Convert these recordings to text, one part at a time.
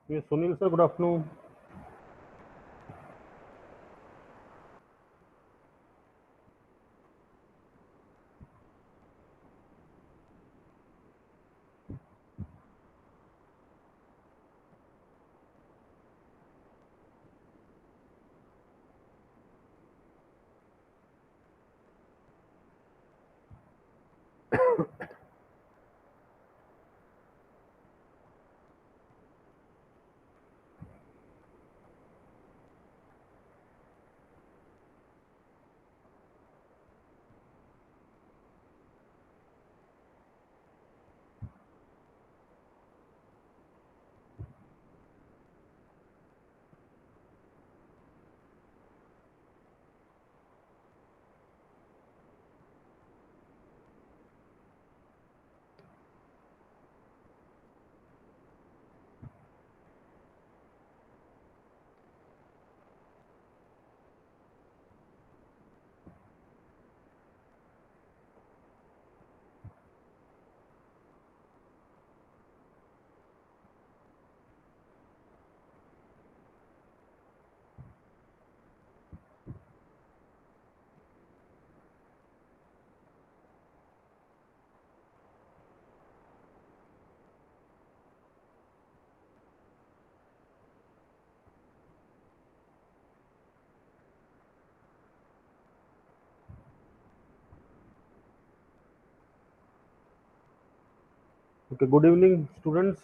Yes, Sunil sir, good afternoon. Okay, good evening, students.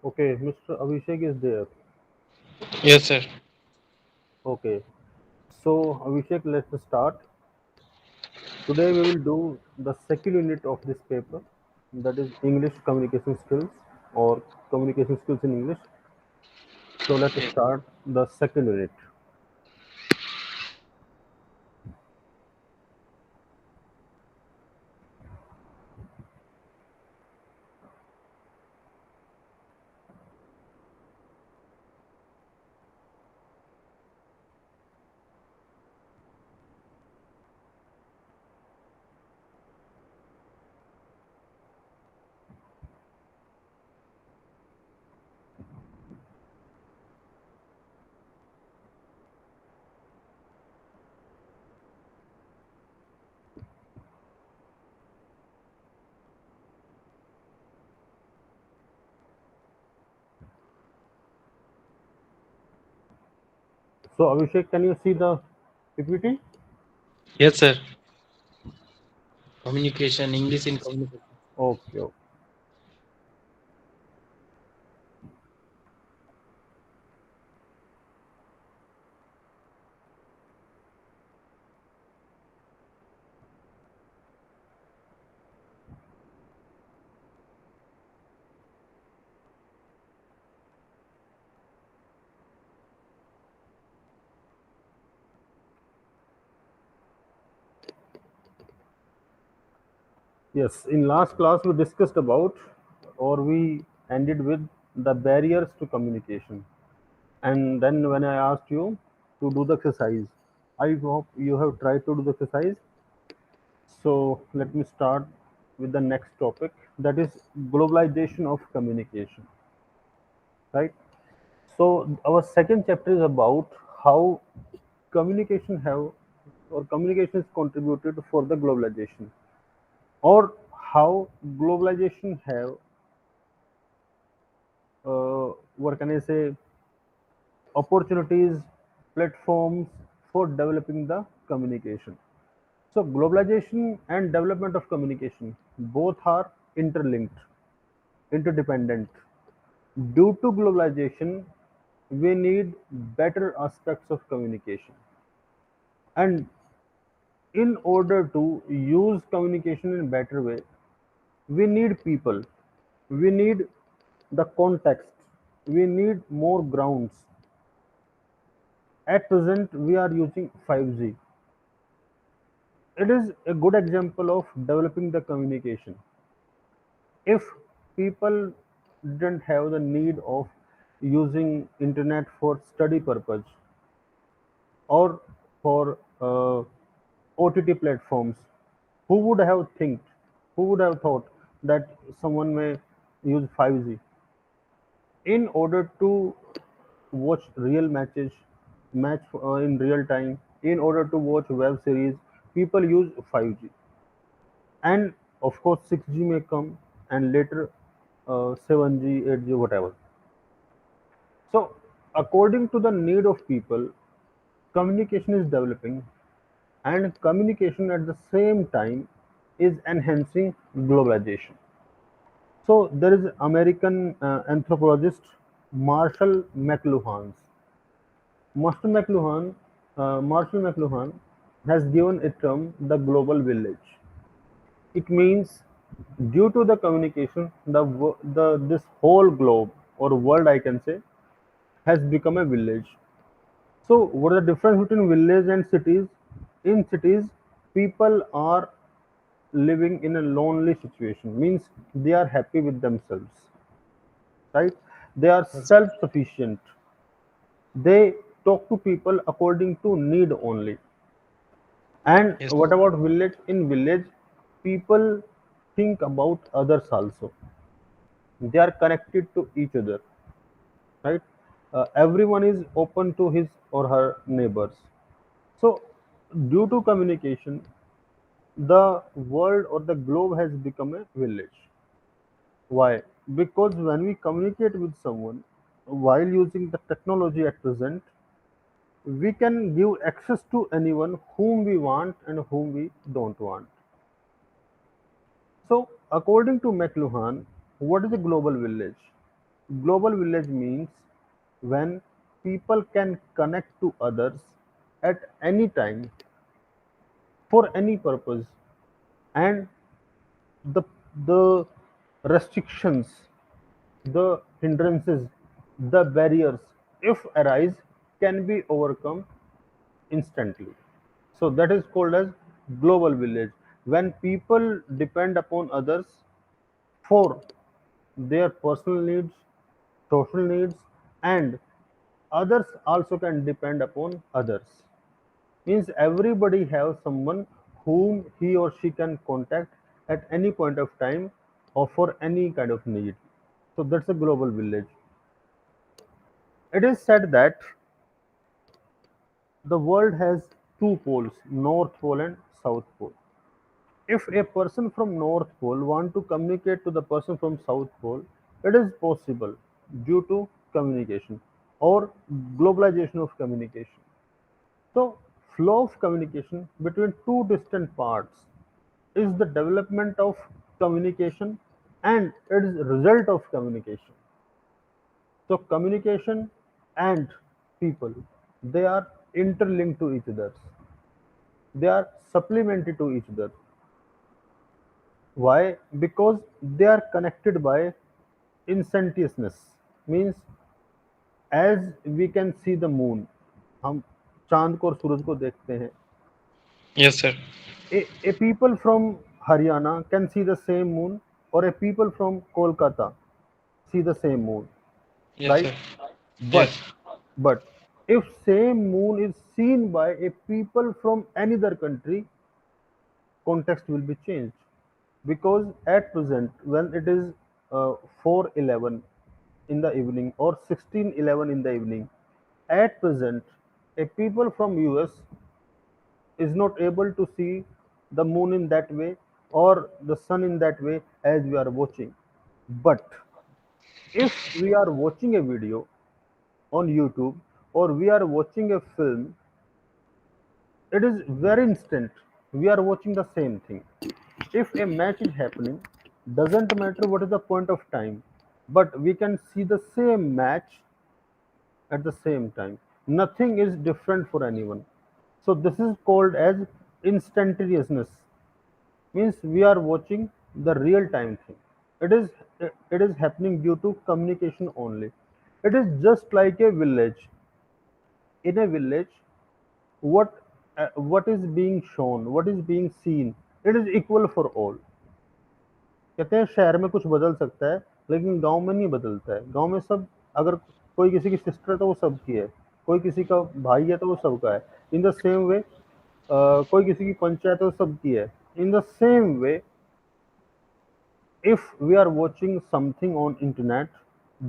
Okay, Mr. Abhishek is there. Yes, sir. Okay, so Abhishek, let's start. Today we will do the second unit of this paper, that is English communication skills or communication skills in English. So let's Yes. start the second unit. So Abhishek, can you see the PPT? Yes, sir. Communication, English in communication. Okay, okay. Yes, in last class we discussed about, or we ended with the barriers to communication. And then when I asked you to do the exercise, I hope you have tried to do the exercise. So let me start with the next topic, that is globalization of communication, right? So our second chapter is about how communication have or communication is contributed for the globalization, or how globalization have what can I say, opportunities, platforms for developing the communication. So globalization and development of communication both are interlinked, interdependent. Due to globalization, we need better aspects of communication. And in order to use communication in a better way, we need people, we need the context, we need more grounds. At present, we are using 5G. It is a good example of developing the communication. If people didn't have the need of using internet for study purpose or for OTT platforms, who would have who would have thought that someone may use 5G? In order to watch real match in real time, in order to watch web series, people use 5G, and of course 6G may come, and later 7G, 8G, whatever. So, according to the need of people, communication is developing, and communication at the same time is enhancing globalization. So, there is American anthropologist Marshall McLuhan. Marshall McLuhan has given a term the global village. It means due to the communication, the this whole globe or world, I can say, has become a village. So, what is the difference between village and cities? In cities, people are living in a lonely situation. Means they are happy with themselves, right? They are Yes. self-sufficient. They talk to people according to need only. And Yes. what about village? In village, people think about others also. They are connected to each other, right? Everyone is open to his or her neighbors. So, due to communication, the world or the globe has become a village. Why? Because when we communicate with someone while using the technology at present, we can give access to anyone whom we want and whom we don't want. So, according to McLuhan, what is a global village? Global village means when people can connect to others at any time for any purpose, and the the restrictions, the hindrances, the barriers, if arise, can be overcome instantly. So that is called as global village. When people depend upon others for their personal needs, social needs, and others also can depend upon others. Means everybody has someone whom he or she can contact at any point of time or for any kind of need. So that's a global village. It is said that the world has two poles, North Pole and South Pole. If a person from North Pole want to communicate to the person from South Pole, it is possible due to communication or globalization of communication. So, flow of communication between two distant parts is the development of communication, and it is result of communication. So, communication and people, they are interlinked to each other. They are supplementary to each other. Why? Because they are connected by instantaneousness. Means as we can see the moon, हम चांद को और सूरज को देखते हैं. Yes, sir. A people from Haryana can see the same moon, or a people from Kolkata see the same moon, Yes, right? sir. But Yes. but if same moon is seen by a people from another country, context will be changed, because at present when it is 4:11 in the evening or 16:11 in the evening, at present a people from US is not able to see the moon in that way or the sun in that way as we are watching. But if we are watching a video on YouTube or we are watching a film, it is very instant. We are watching the same thing. If a match is happening, doesn't matter what is the point of time, but we can see the same match at the same time. Nothing is different for anyone. So this is called as instantaneousness. Means we are watching the real time thing. It is it is happening due to communication only. It is just like a village. In a village, what is being shown, what is being seen, it is equal for all. कहते हैं शहर में कुछ बदल सकता है, लेकिन गांव में नहीं बदलता है. गांव में सब, अगर कोई किसी की सिस्टर है तो वो सबकी है, कोई किसी का भाई है तो वो सबका है. इन द सेम वे कोई किसी की पंचायत है तो सबकी है. इन the same way, if we are watching something on internet,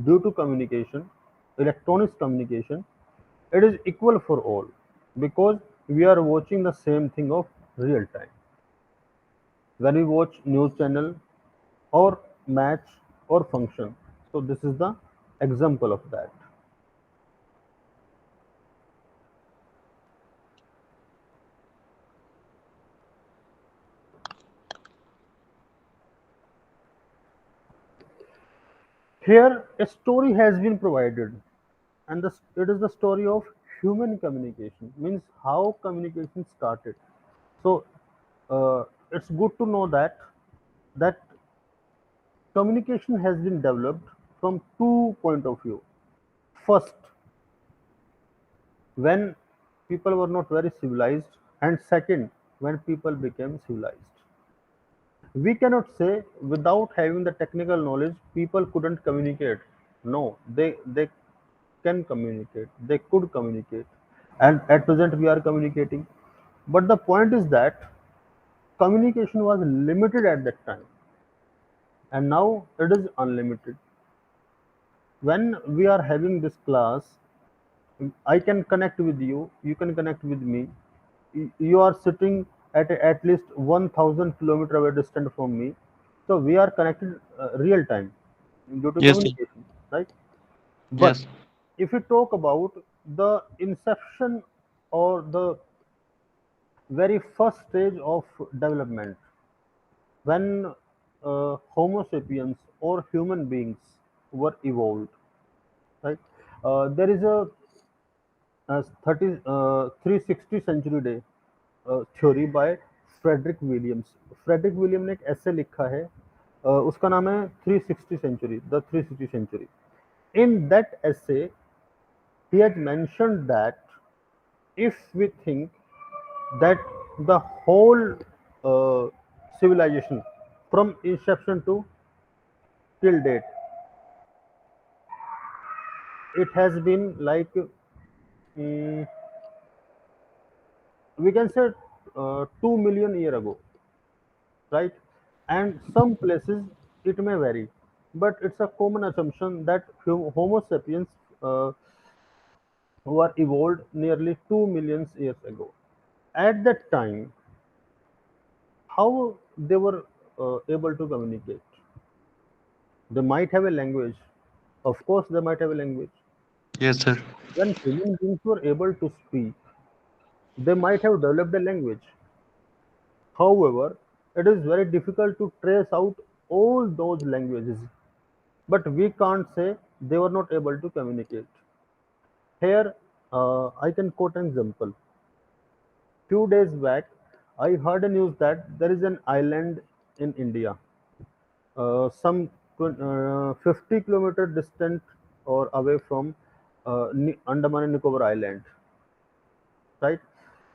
due to communication, electronic communication, it is equal for all because we are watching the same thing of real time. When we watch news channel or match or function, so this is the example of that. Here a story has been provided, and it is the story of human communication, means how communication started. So it's good to know that communication has been developed from two point of view. First, when people were not very civilized, and second, when people became civilized. We cannot say without having the technical knowledge people couldn't communicate. No, they can communicate, they could communicate, and at present we are communicating. But the point is that communication was limited at that time, and now it is unlimited. When we are having this class, I can connect with you, you can connect with me. You are sitting at least 1,000 kilometer away distant from me, so we are connected real time due to Yes, sir. communication, right? But Yes. if we talk about the inception or the very first stage of development, when Homo sapiens or human beings were evolved, right? There is a 360 century day theory by Frederick Williams. Frederick William ने एक ऐसे लिखा है, उसका नाम है 360 century, the 360 century. In that essay, he has mentioned that if we think that the whole uh, civilization from inception to till date, it has been like mm, we can say 2 million year ago, right? And some places it may vary, but it's a common assumption that Homo sapiens uh, were evolved nearly 2 million years ago. At that time, how they were able to communicate? They might have a language. Of course, they might have a language. Yes, sir. When human beings were able to speak, they might have developed a language. However, it is very difficult to trace out all those languages. But we can't say they were not able to communicate. Here, I can quote an example. Few days back, I heard a news that there is an island in India, some 50 kilometer distant or away from Andaman and Nicobar Island, right?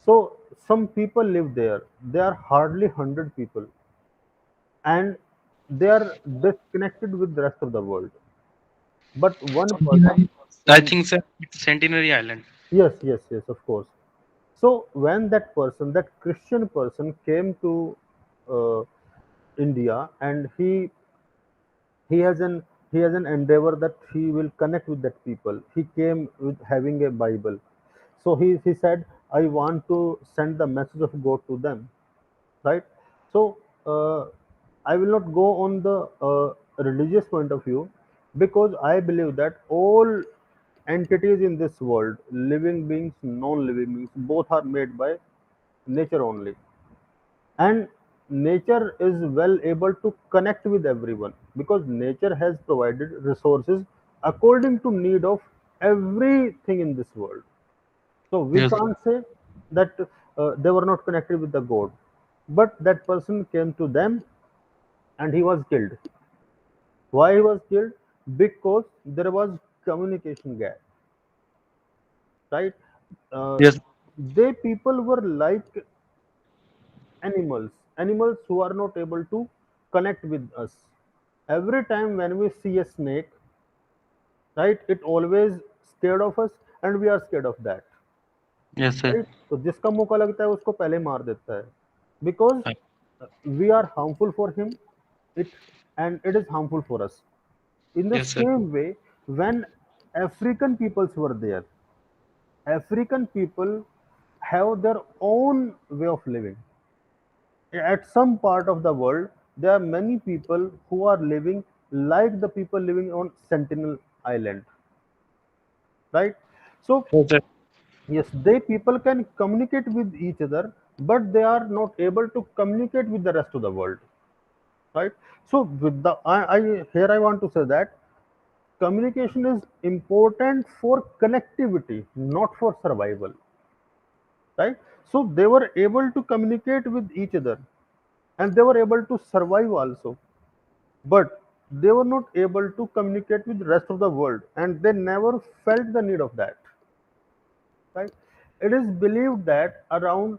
So some people live there. They are hardly 100 people, and they are disconnected with the rest of the world. But one person Centenary. I can. think, sir, it's Centenary Island. Yes, yes, yes, of course. So when that person, that Christian person, came to uh, India, and he has an he has an endeavor that he will connect with that people. He came with having a Bible, so he said, I want to send the message of God to them, right? So uh, I will not go on the religious point of view, because I believe that all entities in this world, living beings, non-living beings, both are made by nature only, and nature is well able to connect with everyone because nature has provided resources according to need of everything in this world. So we Yes. can't say that they were not connected with the God, but that person came to them and he was killed. Why he was killed? Because there was communication gap, right? Uh, Yes. they people were like animals who are not able to connect with us. Every time when we see a snake, right, it always scared of us, and we are scared of that, Yes, sir. right? तो जिसका मौका लगता है उसको पहले मार देता है, because we are harmful for him, it and it is harmful for us. In the Yes, sir. same way, when African peoples were there. African people have their own way of living. At some part of the world, there are many people who are living like the people living on Sentinel Island, right? So Yes, sir. yes, they people can communicate with each other, but they are not able to communicate with the rest of the world, right? So with the I here I want to say that communication is important for connectivity, not for survival, right? So they were able to communicate with each other, and they were able to survive also, but they were not able to communicate with the rest of the world, and they never felt the need of that, right? It is believed that around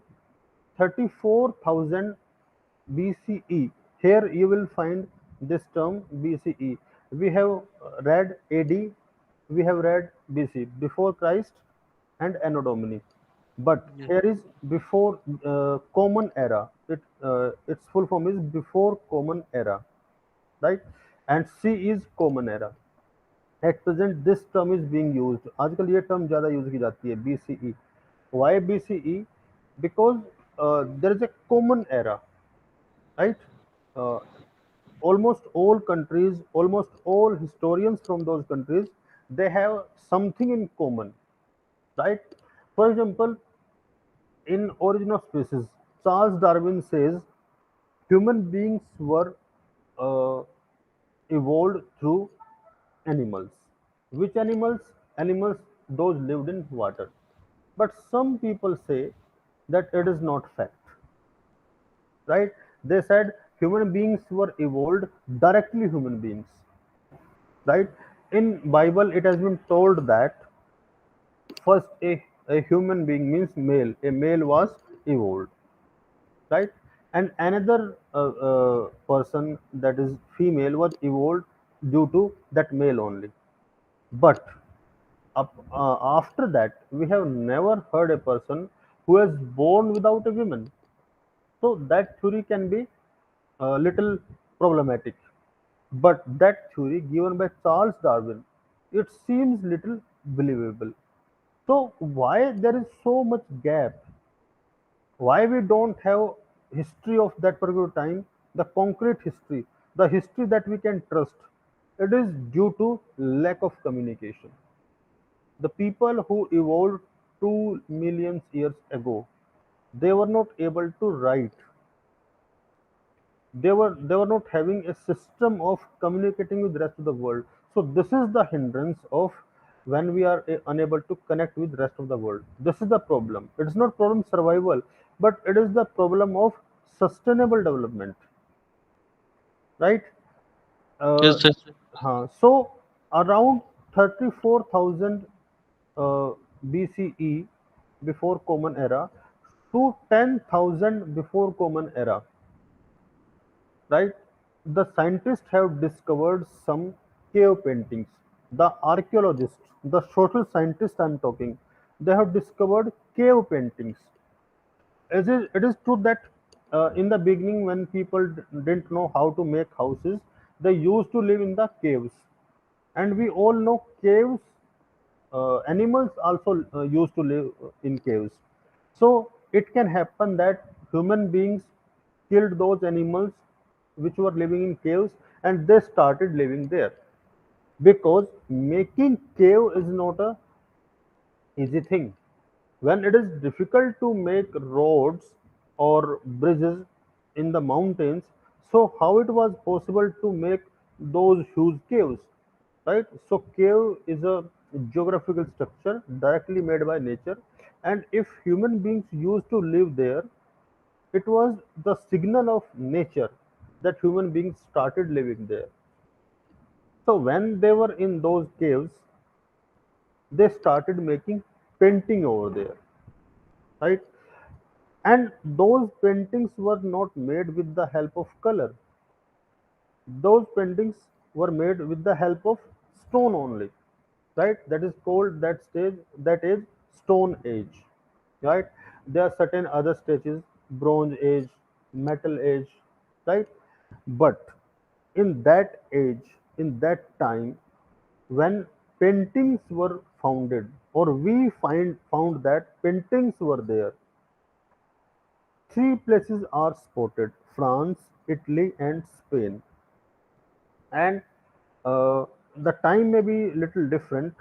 34,000 BCE, here you will find this term BCE. We have read AD, we have read BC, before Christ and Anno Domini. But Yes. here is before Common Era. Its full form is before Common Era, right? And C is Common Era. At present, this term is being used. आजकल ये term ज़्यादा use की जाती है BCE. Why BCE? Because there is a common era, right? Uh, Almost all countries, almost all historians from those countries, they have something in common, right? For example, in Origin of Species, Charles Darwin says human beings were uh, evolved through animals. Which animals? Animals those lived in water. But some people say that it is not fact, right? They said human beings were evolved directly human beings, right? In Bible, it has been told that first a human being means male. A male was evolved, right? And another person that is female was evolved due to that male only. But after that, we have never heard a person who is born without a woman. So that theory can be a little problematic. But that theory given by Charles Darwin, it seems little believable. So why there is so much gap? Why we don't have history of that particular time, the concrete history, the history that we can trust? It is due to lack of communication. The people who evolved 2 million years ago, they were not able to write. They were not having a system of communicating with the rest of the world. So this is the hindrance of when we are unable to connect with rest of the world. This is the problem. It is not problem survival, but it is the problem of sustainable development, right? uh, Yes, sir. so around 34,000 BCE, before Common Era, to 10,000 before Common Era, right? The scientists have discovered some cave paintings. The archaeologists, the social scientists I'm talking, they have discovered cave paintings. It is true that in the beginning, when people didn't know how to make houses, they used to live in the caves. And we all know caves, animals also used to live in caves. So it can happen that human beings killed those animals which were living in caves, and they started living there, because making cave is not a easy thing. When it is difficult to make roads or bridges in the mountains, so how it was possible to make those huge caves, right? So cave is a geographical structure directly made by nature, and if human beings used to live there, it was the signal of nature that human beings started living there. So when they were in those caves, they started making painting over there, right? And those paintings were not made with the help of color. Those paintings were made with the help of stone only, right? That is called that stage, that is Stone Age, right? There are certain other stages, Bronze Age, Metal Age, right? But in that age, in that time, when paintings were founded, or we found that paintings were there. Three places are spotted: France, Italy, and Spain. And uh, the time may be little different,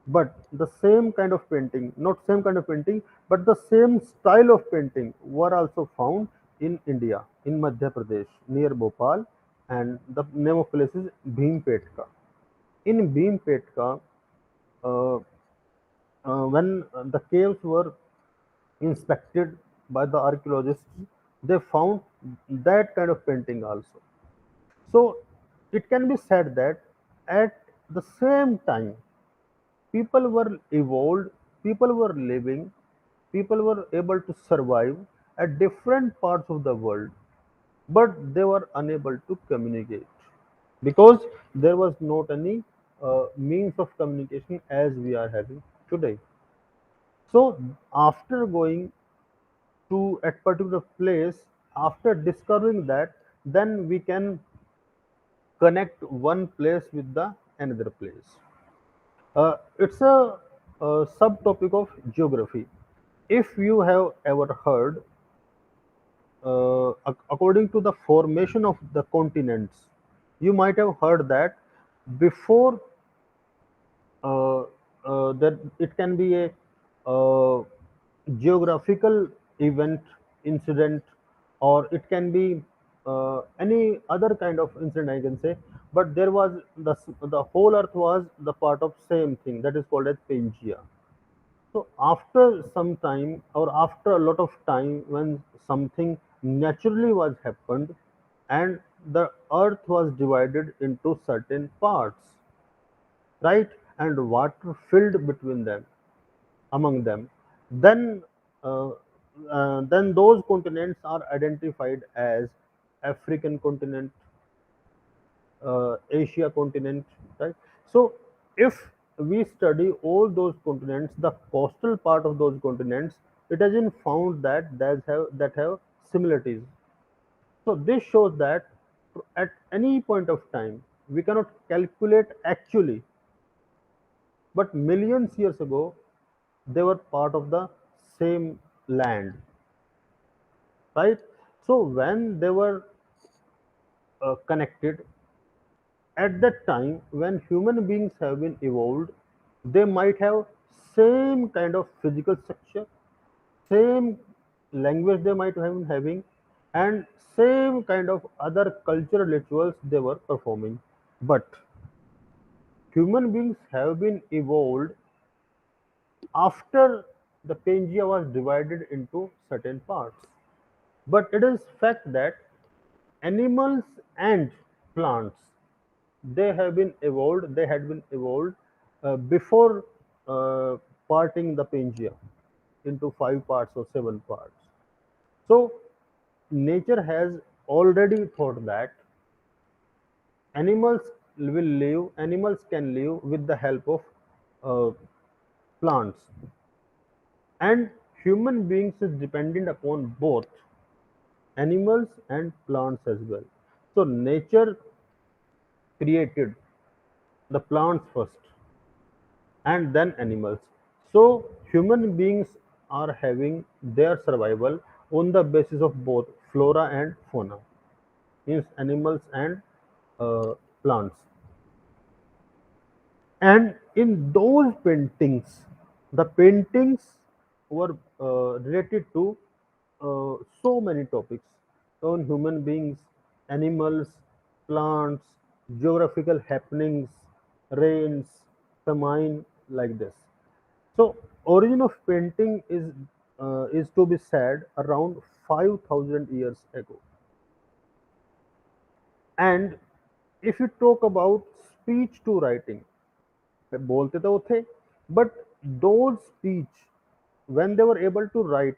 but the same kind of painting, not same kind of painting, but the same style of painting were also found in India, in Madhya Pradesh, near Bhopal, and the name of place is Bhimpetka. In Bhimpetka, uh, when the caves were inspected by the archaeologists, they found that kind of painting also. So it can be said that at the same time, people were evolved, people were living, people were able to survive at different parts of the world, but they were unable to communicate because there was not any means of communication as we are having today. So after going to a particular place, after discovering that, then we can connect one place with the another place. It's a subtopic of geography. If you have ever heard, according to the formation of the continents, you might have heard that before uh, that it can be a uh, geographical event, incident, or it can be any other kind of incident, I can say. But there was the whole earth was the part of same thing that is called as Pangea. So after some time, or after a lot of time, when something naturally was happened, and the earth was divided into certain parts, right, and water filled between them, among them, then uh, then those continents are identified as African continent, Asia continent, right? So if we study all those continents, the coastal part of those continents, it has been found that have similarities. So this shows that at any point of time we cannot calculate actually, but millions years ago they were part of the same land, right? So when they were connected, at that time when human beings have been evolved, they might have same kind of physical structure, same language they might have been having, and same kind of other cultural rituals they were performing. But human beings have been evolved after the Pangea was divided into certain parts. But it is fact that animals and plants, they had been evolved before uh, parting the Pangea into five parts or seven parts. So nature has already thought that animals can live with the help of uh, plants, and human beings is dependent upon both animals and plants as well. So nature created the plants first and then animals. So human beings are having their survival on the basis of both flora and fauna, means animals and plants. And in those paintings, the paintings were related to so many topics on human beings, animals, plants, geographical happenings, rains, famine, like this. So origin of painting is to be said around 5,000 years ago. And if you talk about speech to writing, बोलते तो वो थे, but those speech, when they were able to write,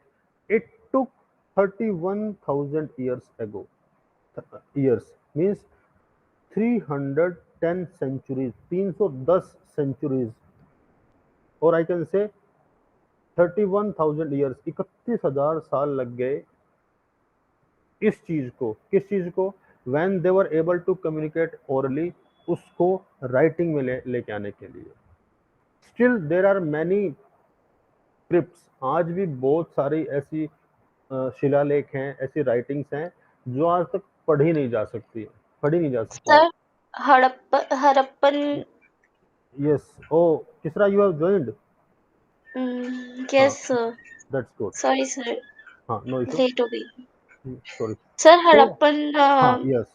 it took 31,000 years ago. Years means 310 centuries, 310 centuries, or I can say 31,000 years, 31,000 साल लग गए इस चीज को, किस चीज को, when they were able to communicate orally, उसको राइटिंग में लेके आने के लिए. Still there are many scripts, आज भी बहुत सारी ऐसी शिलालेख हैं, ऐसी राइटिंग्स हैं जो आज तक पढ़ी नहीं जा सकती है, पढ़ी नहीं जा सकती है। सर हड़प्पन। यस, ओ किसरा, यू हैव जॉइंड। हाँ, yes sir. That's good. Sorry sir, हाँ, नो इशू, लेट हो गई। सॉरी। सर सो हड़प्पन हाँ, yes,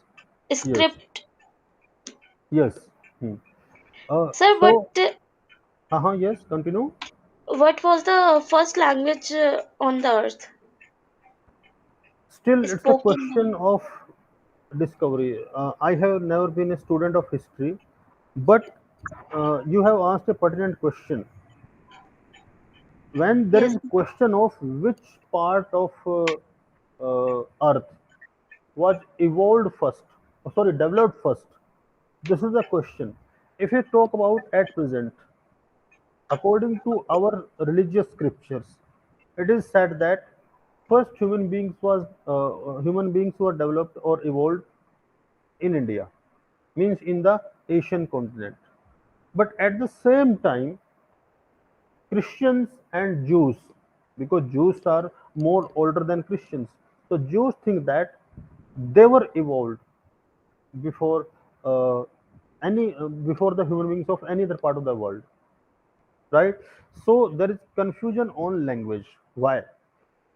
yes, script. Yes. Sir so but हाँ हाँ, yes, continue. what was the first language on the earth Still, it's a spoken question of discovery. I have never been a student of history, but you have asked a pertinent question. When there yes is a question of which part of Earth was evolved first, sorry, developed first, this is the question. If you talk about at present, according to our religious scriptures, it is said that first human beings were developed or evolved in India, means in the Asian continent. But at the same time, Christians and Jews, because Jews are more older than Christians, so Jews think that they were evolved before uh, before the human beings of any other part of the world, right? So there is confusion on language. Why?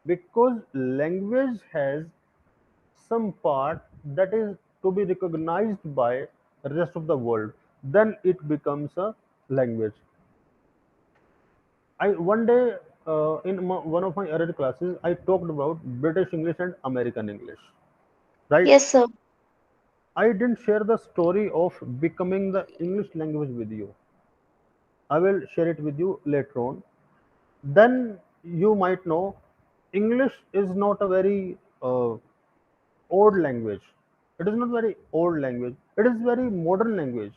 Because language has some part that is to be recognized by the rest of the world, then it becomes a language. I one day one of my earlier classes, I talked about British English and American English, right? yes sir. I didn't share the story of becoming the English language with you. I will share it with you later on. Then you might know English is not a very old language. It is not very old language. It is very modern language,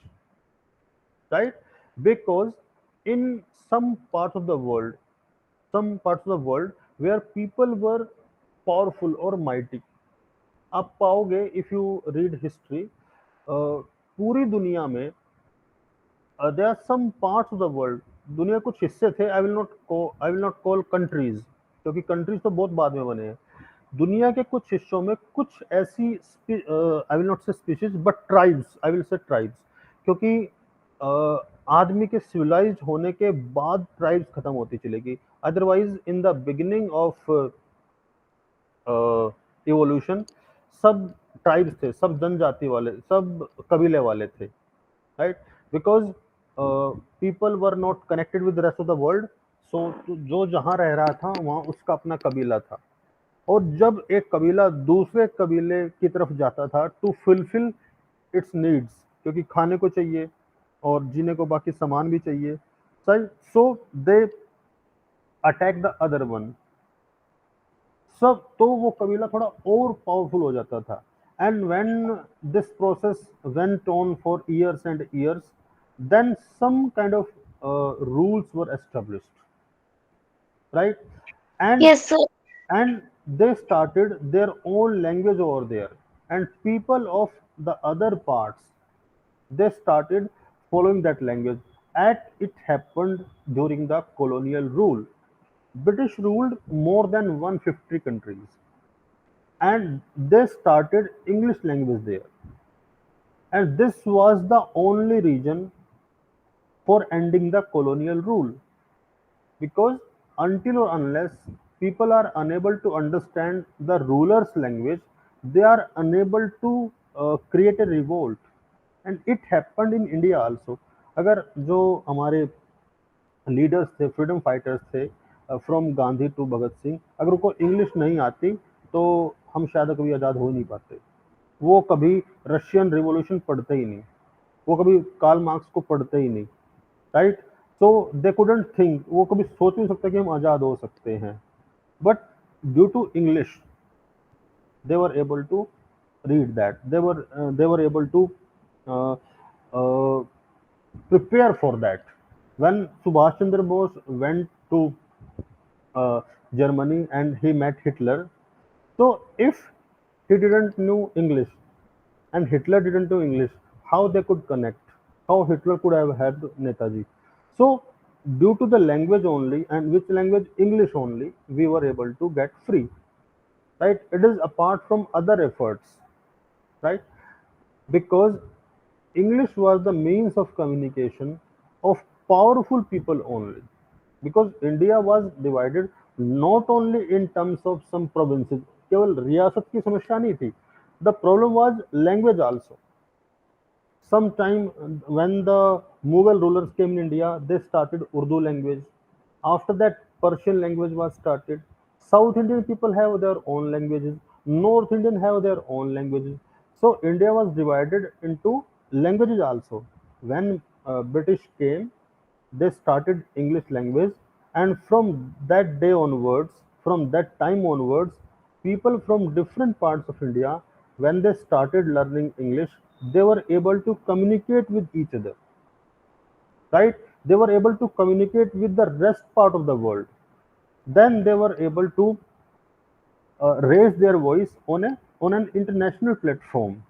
right? Because in some parts of the world where people were powerful or mighty, आप पाओगे if you read history, पूरी दुनिया में there are some parts of the world, दुनिया कुछ हिस्से थे, I will not call countries, क्योंकि countries तो बहुत बाद में बने हैं। दुनिया के कुछ हिस्सों में कुछ ऐसी आई विल नॉट से species but tribes, I will say tribes, क्योंकि आदमी के सिविलाइज्ड होने के बाद ट्राइब्स खत्म होती चलेगी। Otherwise in the beginning of evolution सब ट्राइब्स थे, सब जनजाति वाले, सब कबीले वाले थे, right? Because people were not connected with the rest of the world, so जो जहाँ रह रहा था वहाँ उसका अपना कबीला था। और जब एक कबीला दूसरे कबीले की तरफ जाता था टू फुलफिल इट्स नीड्स, क्योंकि खाने को चाहिए और जीने को बाकी सामान भी चाहिए, सही, so they attack the other one, सब, तो वो कबीला थोड़ा और पावरफुल हो जाता था। And when this process went on for years and years, then some kind of rules were established, right? And Yes sir. and they started their own language over there, and people of the other parts, they started following that language. At it happened during the colonial rule. British ruled more than 150 countries, and they started English language there, and this was the only reason for ending the colonial rule, because until or unless people are unable to understand the ruler's language, they are unable to create a revolt. And it happened in India also. अगर जो हमारे leaders थे, freedom fighters थे, from Gandhi to Bhagat Singh, अगर उनको English नहीं आती तो हम शायद कभी आज़ाद हो नहीं पाते। वो कभी रशियन रिवॉल्यूशन पढ़ते ही नहीं, वो कभी कार्ल मार्क्स को पढ़ते ही नहीं, right? So they couldn't think, वो कभी सोच नहीं सकते कि हम आज़ाद हो सकते हैं, but due to English they were able to read that, they were able to uh, uh, prepare for that. When Subhash Chandra Bose went to uh, Germany and he met Hitler, so if he didn't know English and Hitler didn't know English, how they could connect? How Hitler could have helped Netaji? So due to the language only, and which language? English only, we were able to get free, right? It is apart from other efforts, right? Because English was the means of communication of powerful people only, because India was divided not only in terms of some provinces, केवल रियासत की समस्या नहीं थी, the problem was language also. Sometime when the Mughal rulers came in India, they started Urdu language. After that, Persian language was started. South Indian people have their own languages. North Indian have their own languages. So India was divided into languages also. When British came, they started English language, and from that day onwards, from that time onwards, people from different parts of India, when they started learning English, they were able to communicate with each other, right? They were able to communicate with the rest part of the world. Then they were able to raise their voice on an international platform,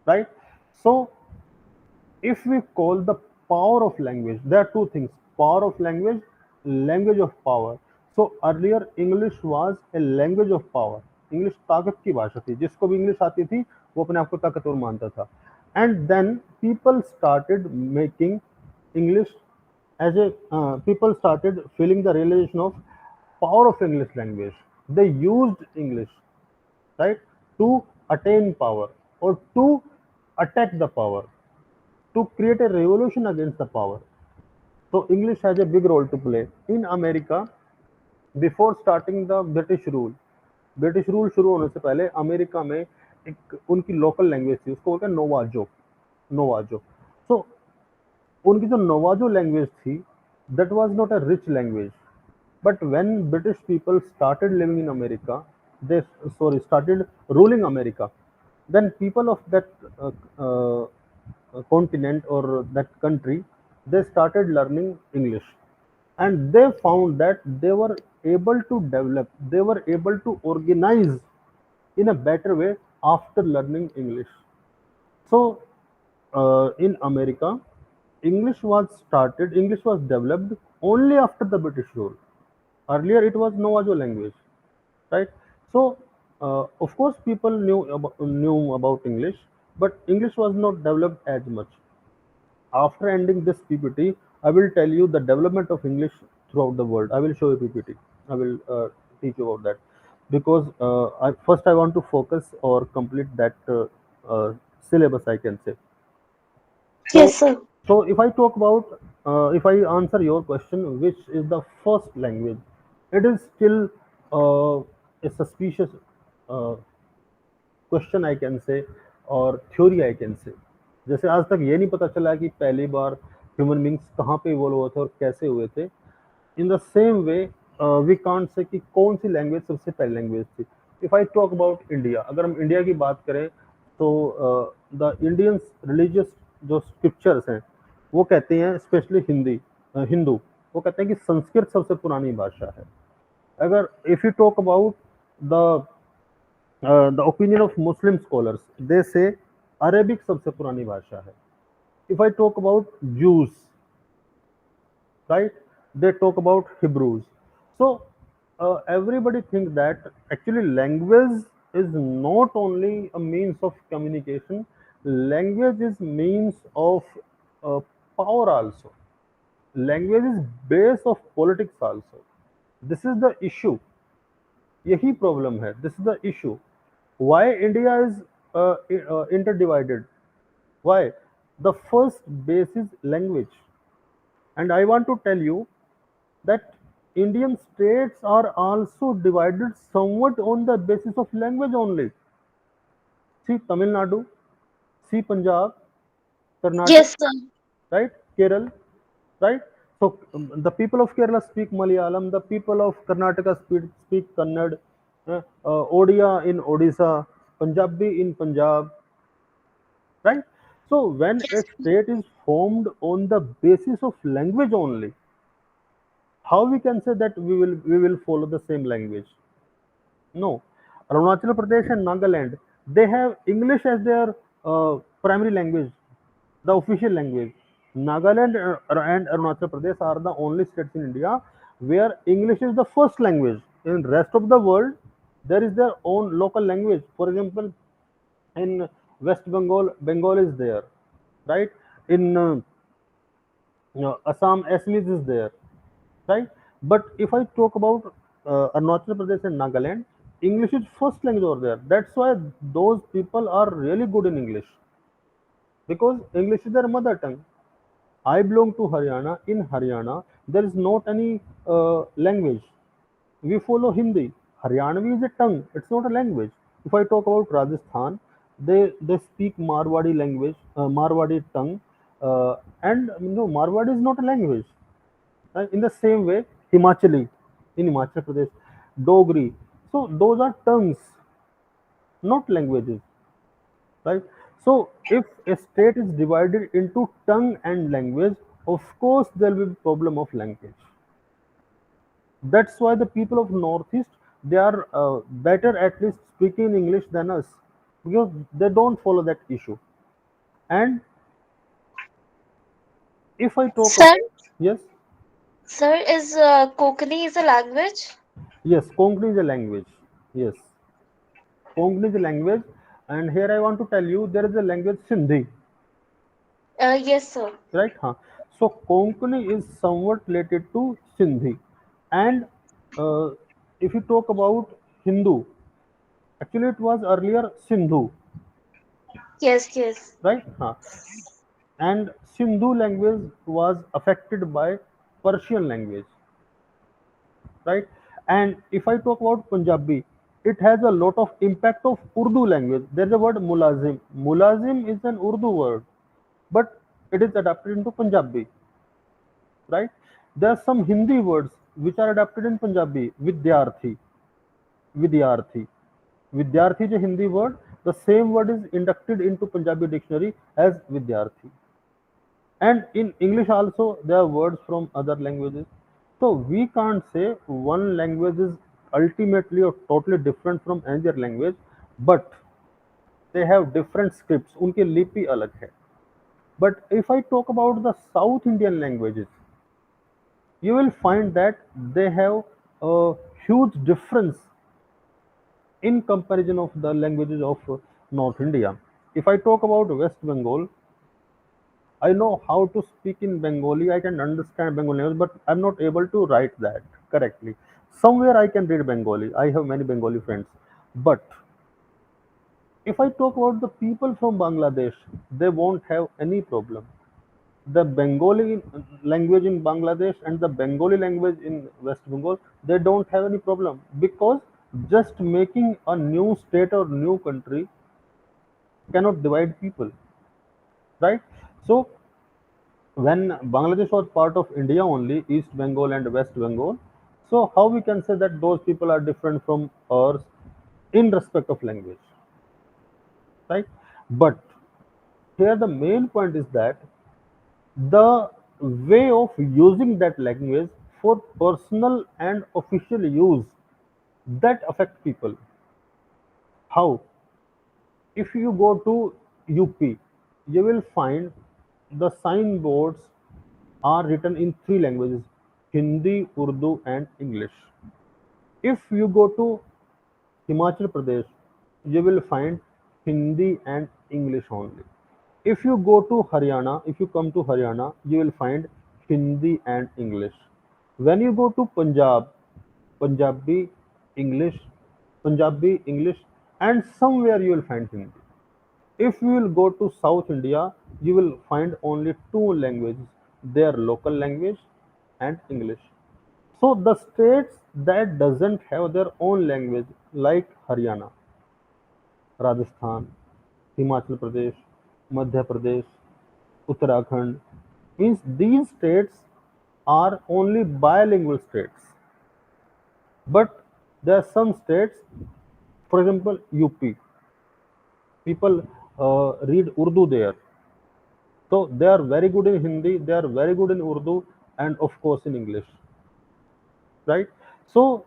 right? So if we call the power of language, there are two things: power of language, language of power. So earlier English was a language of power. English ताकत की भाषा थी, जिसको भी English आती थी वो अपने आप को ताकतवर मानता था. And then people started making English as a people started feeling the realization of power of English language. They used English, right, to attain power or to attack the power, to create a revolution against the power. So English has a big role to play. In America, before starting the British rule शुरू होने से पहले America में एक उनकी local language थी, उसको बोलते हैं नोवाजो. नोवाजो. सो उनकी जो नोवाजो लैंग्वेज थी, that was not a rich language. But when British people started living in America, they started ruling America, then people of that continent or that country, they started learning English, and they found that they were able to develop, they were able to organize in a better way after learning English. So in America, English was developed only after the British rule. Earlier, it was Navajo language, right? So, of course, people knew about English, but English was not developed as much. After ending this PPT, I will tell you the development of English throughout the world. I will show you PPT. I will teach you about that, because first I want to focus or complete that syllabus, I can say. Yes, So, sir. if I talk about, if I answer your question, which is the first language, it is still a suspicious uh, question I can से, और theory I can से. जैसे आज तक ये नहीं पता चला कि पहली बार ह्यूमन बींग्स कहाँ पे इवॉल्व हुए थे और कैसे हुए थे. In the same way we can't say कि कौन सी लैंग्वेज सबसे पहली लैंग्वेज थी. If I talk about India, अगर हम इंडिया की बात करें, तो द इंडियंस रिलीजियस जो स्क्रिप्चर्स हैं वो कहते हैं, स्पेशली हिंदू, वो कहते हैं कि संस्कृत सबसे पुरानी भाषा है. अगर if you talk about the the opinion of Muslim scholars, they say Arabic सबसे पुरानी भाषा है. If I talk about Jews, right, they talk about Hebrews. So everybody thinks that actually language is not only a means of communication, language is means of uh, power also. Language is base of politics also. This is the issue. यही problem है. This is the issue. Why India is interdivided? Why? The first base is language, and I want to tell you that Indian states are also divided somewhat on the basis of language only. See Tamil Nadu, see Punjab, Karnataka, Yes, sir. right? Kerala, right? So the people of Kerala speak Malayalam, the people of Karnataka speak Kannada, Odia in Odisha, Punjabi in Punjab, right? So when a Yes. state is formed on the basis of language only, how we can say that we will follow the same language? No. Arunachal Pradesh and Nagaland, they have English as their primary language, the official language. Nagaland and Arunachal Pradesh are the only states in India where English is the first language. In rest of the world, there is their own local language. For example, in West Bengal, Bengal is there, right? In Assam, Assamese is there, right? But if I talk about Arunachal Pradesh and Nagaland, English is first language over there. That's why those people are really good in English because English is their mother tongue. I belong to Haryana. In Haryana, there is not any language. We follow Hindi. Haryanvi is a tongue. It's not a language. If I talk about Rajasthan, they speak Marwadi language, Marwadi tongue, and Marwadi is not a language. In the same way, Himachali in Himachal Pradesh, Dogri. So those are tongues, not languages, right? So if a state is divided into tongue and language, of course there will be problem of language. That's why the people of Northeast, they are better at least speaking English than us because they don't follow that issue. And if I talk about, Sir, yes, sir, is Konkani is a language? yes, Konkani is a language. Yes, Konkani is a language, and here I want to tell you there is a language Sindhi, Yes, sir. right? Huh? So Konkani is somewhat related to Sindhi, and uh, if you talk about Hindu, actually it was earlier Sindhu, Yes, yes. right? Huh? And Sindhu language was affected by Persian language, right? And if I talk about Punjabi, it has a lot of impact of Urdu language. There's a word mulazim. Mulazim is an Urdu word, but it is adapted into Punjabi, right? There are some Hindi words which are adapted in Punjabi. Vidyarthi, Vidyarthi. Vidyarthi is a Hindi word. The same word is inducted into Punjabi dictionary as Vidyarthi. And in English also, there are words from other languages. So we can't say one language is ultimately or totally different from another language, but they have different scripts. उनकी लिपि अलग है. But if I talk about the South Indian languages, you will find that they have a huge difference in comparison of the languages of North India. If I talk about West Bengal, I know how to speak in Bengali. I can understand Bengali language, but I'm not able to write that correctly. Somewhere I can read Bengali. I have many Bengali friends. But if I talk about the people from Bangladesh, they won't have any problem. The Bengali language in Bangladesh and the Bengali language in West Bengal, they don't have any problem because just making a new state or new country cannot divide people, right? So when Bangladesh was part of India only, East Bengal and West Bengal, so how we can say that those people are different from ours in respect of language, right? But here the main point is that the way of using that language for personal and official use that affect people. How? If you go to UP, you will find the signboards are written in three languages: Hindi, Urdu, and English. If you go to Himachal Pradesh, you will find Hindi and English only. If you go to Haryana, if you come to Haryana, you will find Hindi and English. When you go to Punjab, Punjabi, English, Punjabi, English, and somewhere you will find Hindi. If you will go to South India, you will find only two languages, their local language and English. So the states that doesn't have their own language, like Haryana, Rajasthan, Himachal Pradesh, Madhya Pradesh, Uttarakhand, means these states are only bilingual states. But there are some states, for example, UP, people read Urdu there. So they are very good in Hindi, they are very good in Urdu, and of course in English, right? So,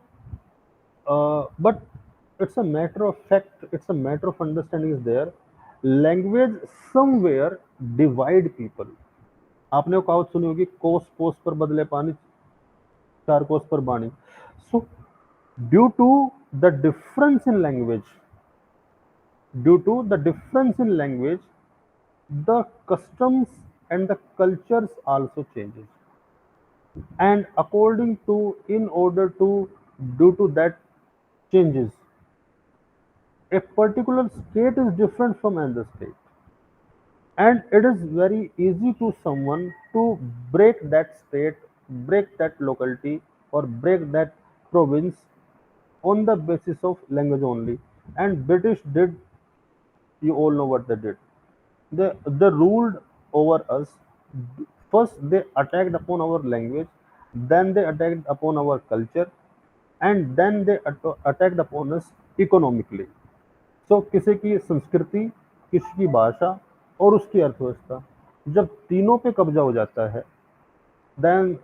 but it's a matter of fact, it's a matter of understanding is there. Language somewhere divide people. आपने वो कहावत सुनी होगी, कोस कोस पर बदले पानी, चार कोस पर बाणी. So due to the difference in language, due to the difference in language, the customs and the cultures also changes. And according to, in order to, due to that changes, a particular state is different from another state, and it is very easy to someone to break that state, break that locality, or break that province on the basis of language only. And British did, you all know what they did. They ruled over us. First they attacked upon our language, then they attacked upon our culture, and then they attacked upon us economically. सो किसी की संस्कृति, किसी की भाषा और उसकी अर्थव्यवस्था, जब तीनों पे कब्जा हो जाता है, then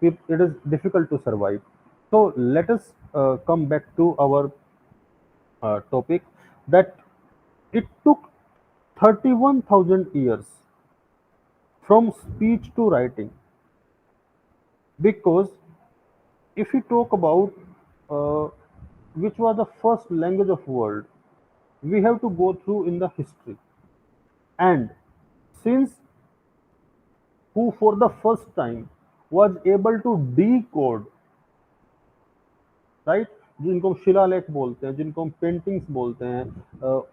it is difficult to survive. So let us come back to our topic, that it took 31,000 years from speech to writing, because if we talk about uh, which was the first language of world, we have to go through in the history. And since who for the first time was able to decode, right, जिनको हम शिलालेख बोलते हैं, जिनको हम paintings बोलते हैं,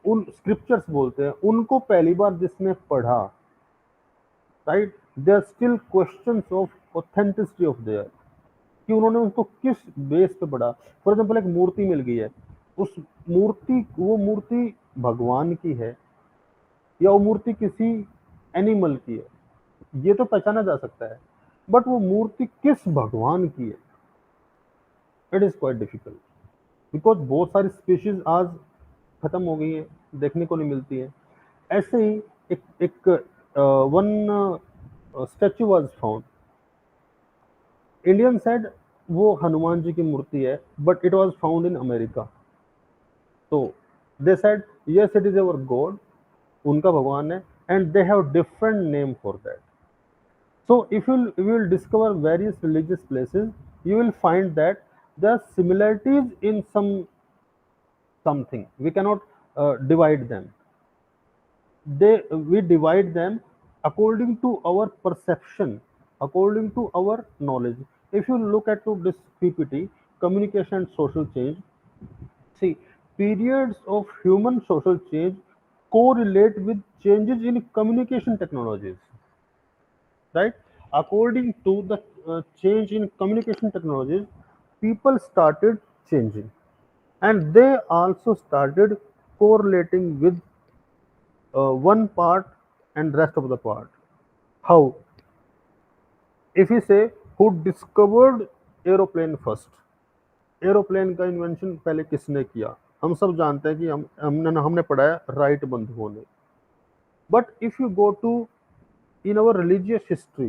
उन स्क्रिप्चर्स बोलते हैं, उनको पहली बार जिसने पढ़ा, right, there are still questions of authenticity of their, कि उन्होंने उसको किस बेस पे पढ़ा. फॉर एग्जाम्पल एक मूर्ति मिल गई है, उस मूर्ति, वो मूर्ति भगवान की है या वो मूर्ति किसी एनिमल की है, ये तो पहचाना जा सकता है, बट वो मूर्ति किस भगवान की है, it is quite difficult, because बहुत सारी स्पीशीज आज खत्म हो गई है, देखने को नहीं मिलती है. ऐसे ही एक एक one statue was found, Indian said वो हनुमान जी की मूर्ति है, but it was found in America. तो they said yes it is our God, उनका भगवान है, and they have different name for that. So if you will discover various religious places, you will find that there are similarities in something. We cannot divide them. We divide them according to our perception, according to our knowledge. If you look at to this PPT, communication and social change, see, periods of human social change correlate with changes in communication technologies, right? According to the change in communication technologies, people started changing, and they also started correlating with one part and rest of the part. How? If we say who discovered aeroplane first, aeroplane का invention पहले किसने किया, हम सब जानते हैं कि हमने पढ़ा है राइट बंधुओं ने. But if you go to in our religious history,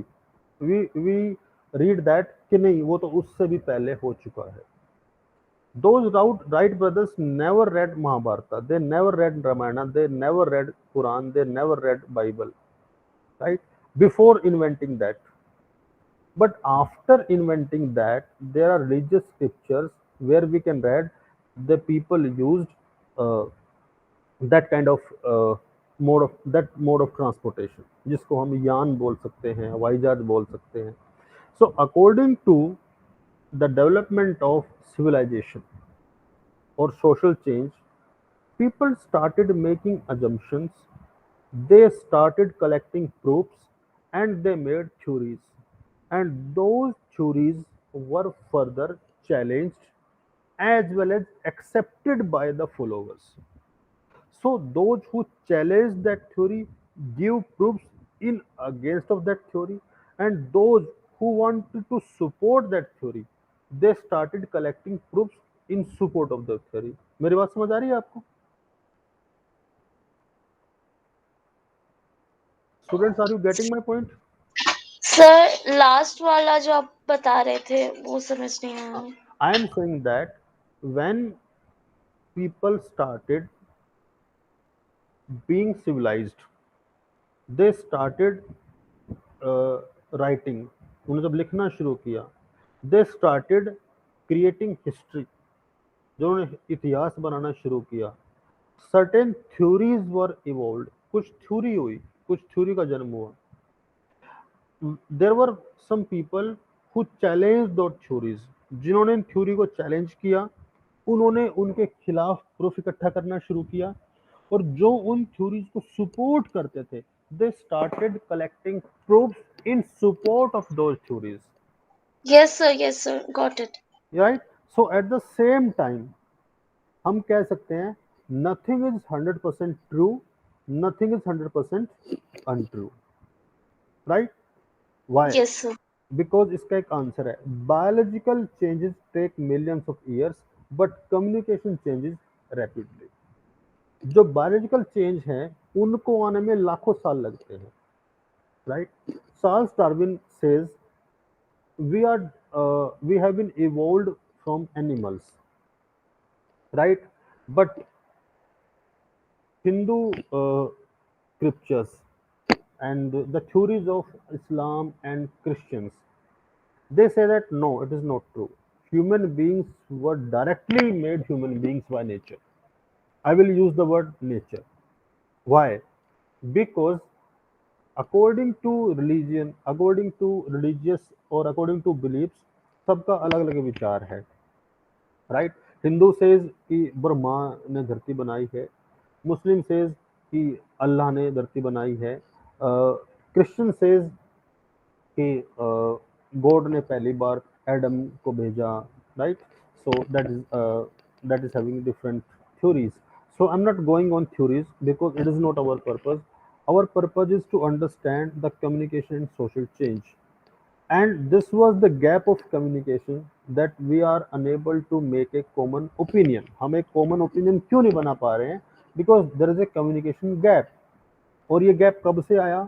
we read that कि नहीं, वो तो उससे भी पहले हो चुका है. Those Wright brothers never read Mahabharata, they never read Ramayana, they never read Quran, they never read Bible, right? Before inventing that. But after inventing that, there are religious scriptures where we can read the people used uh, that kind of mode of transportation, जिसको हम यान बोल सकते हैं, हवाई जहाज बोल सकते हैं. So according to the development of civilization or social change, people started making assumptions, they started collecting proofs, and they made theories. And those theories were further challenged as well as accepted by the followers. So those who challenged that theory give proofs in against of that theory, and those who wanted to support that theory, they started collecting proofs in support of the theory. मेरी बात समझ आ रही है आपको? Students, are you getting my point? Sir last वाला जो आप बता रहे थे वो समझ नहीं आया. I am saying that when people started being civilized, they started writing, उन्होंने जब लिखना शुरू किया, दे स्टार्टेड क्रिएटिंग हिस्ट्री, जो उन्होंने इतिहास बनाना शुरू किया। सर्टेन थ्योरीज वर इवॉल्व, कुछ थ्योरी हुई, कुछ थ्योरी का जन्म हुआ। There were some people who challenge those theories, जिन्होंने इन थ्योरी को चैलेंज किया, उन्होंने उनके खिलाफ प्रूफ इकट्ठा करना शुरू किया, और जो उन थ्योरीज को सपोर्ट करते थे, they started collecting proof in support of those theories, yes sir, got it. Right. So at the same time हम कह सकते हैं nothing is 100% true, nothing is 100% untrue, right. Why? Yes sir. Because इसका एक answer है, biological changes take millions of years but communication changes rapidly. जो biological change है उनको आने में लाखों साल लगते हैं, right. Charles Darwin says we are we have been evolved from animals, right? But Hindu scriptures and the theories of Islam and Christians, they say that no, it is not true. Human beings were directly made human beings by nature. I will use the word nature. Why? Because according to religion, according to religious or according to beliefs, सबका अलग अलग विचार है, right. Hindu says कि ब्रह्मा ने धरती बनाई है, मुस्लिम सेज कि अल्लाह ने धरती बनाई है, क्रिश्चियन सेज कि गॉड ने पहली बार एडम को भेजा, right. So that is having different theories. So I am not going on theories because it is not our purpose. Our purpose is to understand the communication and social change, and this was the gap of communication that we are unable to make a common opinion. हम एक common opinion क्यों नहीं बना पा रहे हैं? Because there is a communication gap. और ये गैप कब से आया?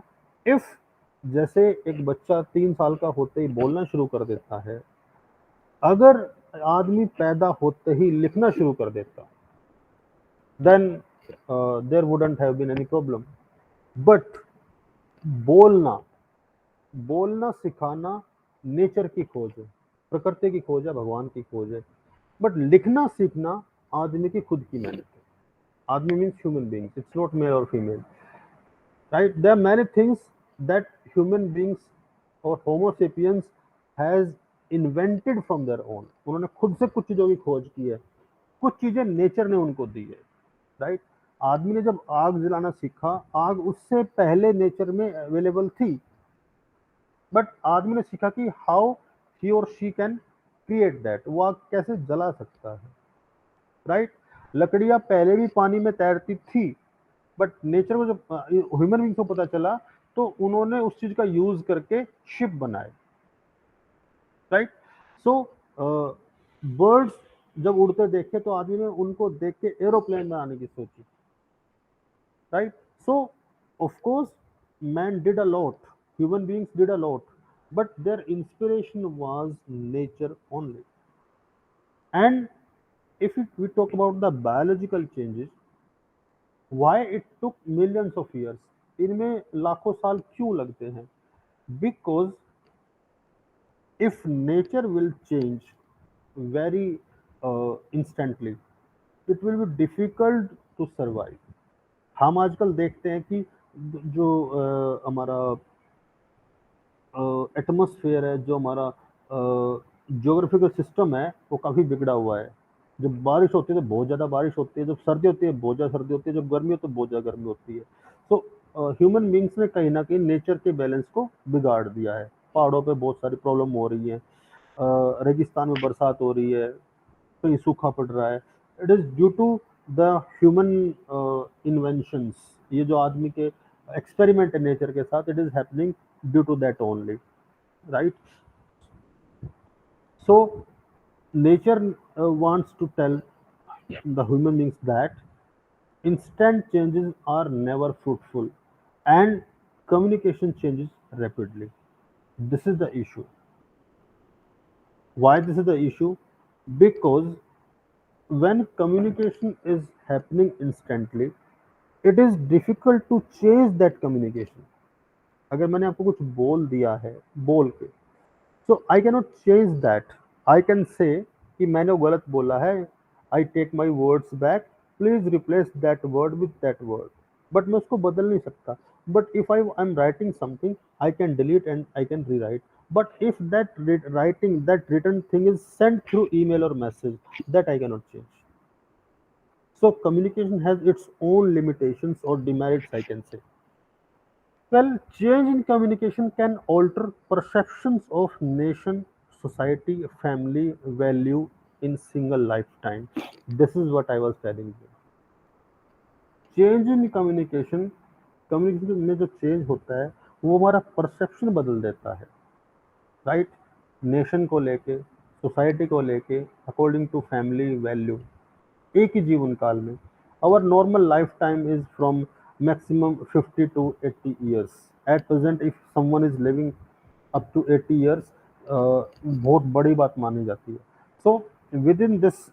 If जैसे एक बच्चा 3 साल का होते ही बोलना शुरू कर देता है, अगर आदमी पैदा होते ही लिखना शुरू कर देता, then there wouldn't have been any problem. But बोलना बोलना सिखाना नेचर की खोज है, प्रकृति की खोज है, भगवान की खोज है। बट लिखना सीखना आदमी की खुद की मेहनत है। आदमी means human beings, it's not male or female, right. There are many things that human beings or homo sapiens has invented from their own. उन्होंने खुद से कुछ चीज़ों की खोज की है, कुछ चीज़ें नेचर ने उनको दी है, राइट। आदमी ने जब आग जलाना सीखा, आग उससे पहले नेचर में अवेलेबल थी, बट आदमी ने सीखा कि how he or she can create that, वो आग कैसे जला सकता है, राइट। लकड़ियां पहले भी पानी में तैरती थी, बट नेचर को जब ह्यूमन बींग्स को पता चला तो उन्होंने उस चीज का यूज करके शिप बनाए, राइट। सो बर्ड्स जब उड़ते देखे तो आदमी ने उनको देख के एरोप्लेन बनाने की सोची, right. So of course man did a lot, human beings did a lot, but their inspiration was nature only. And if we talk about the biological changes, why it took millions of years, इनमें लाखों साल क्यों लगते हैं? Because if nature will change very instantly, it will be difficult to survive. हम आजकल देखते हैं कि जो हमारा एटमॉस्फेयर है, जो हमारा ज्योग्राफिकल सिस्टम है, वो काफ़ी बिगड़ा हुआ है। जब बारिश होती है तो बहुत ज़्यादा बारिश होती है, जब सर्दी होती है बहुत ज़्यादा सर्दी होती है, जब गर्मी होती है तो बहुत ज़्यादा गर्मी होती है। तो ह्यूमन बींग्स ने कहीं ना कहीं नेचर के बैलेंस को बिगाड़ दिया है। पहाड़ों पे बहुत सारी प्रॉब्लम हो रही है, रेगिस्तान में बरसात हो रही है, कहीं सूखा पड़ रहा है। It is due to the human inventions, ये जो आदमी के एक्सपेरिमेंट है नेचर के साथ, it is happening due to that only, right? So nature wants to tell the human beings that instant changes are never fruitful and communication changes rapidly. This is the issue. Why this is the issue? Because when communication is happening instantly, it is difficult to change that communication. अगर मैंने आपको कुछ बोल दिया है बोल के, so I can not change that. I can say कि मैंने वो गलत बोला है, I take my words back, please replace that word with that word. But मैं उसको बदल नहीं सकता। But if I am writing something, I can delete and I can rewrite. But if that writing, that written thing is sent through email or message, that I cannot change. So communication has its own limitations or demerits, I can say. Well, change in communication can alter perceptions of nation, society, family, value in single lifetime. This is what I was telling you. Change in communication, communication में जो change होता है वो हमारा perception बदल देता है, right? Nation को लेके, सोसाइटी को लेके, अकॉर्डिंग टू फैमिली वैल्यू, एक ही जीवन काल में। Our normal life time is from maximum 50 to 80 years. At present if someone is living up to 80 years, बहुत बड़ी बात मानी जाती है। So with in this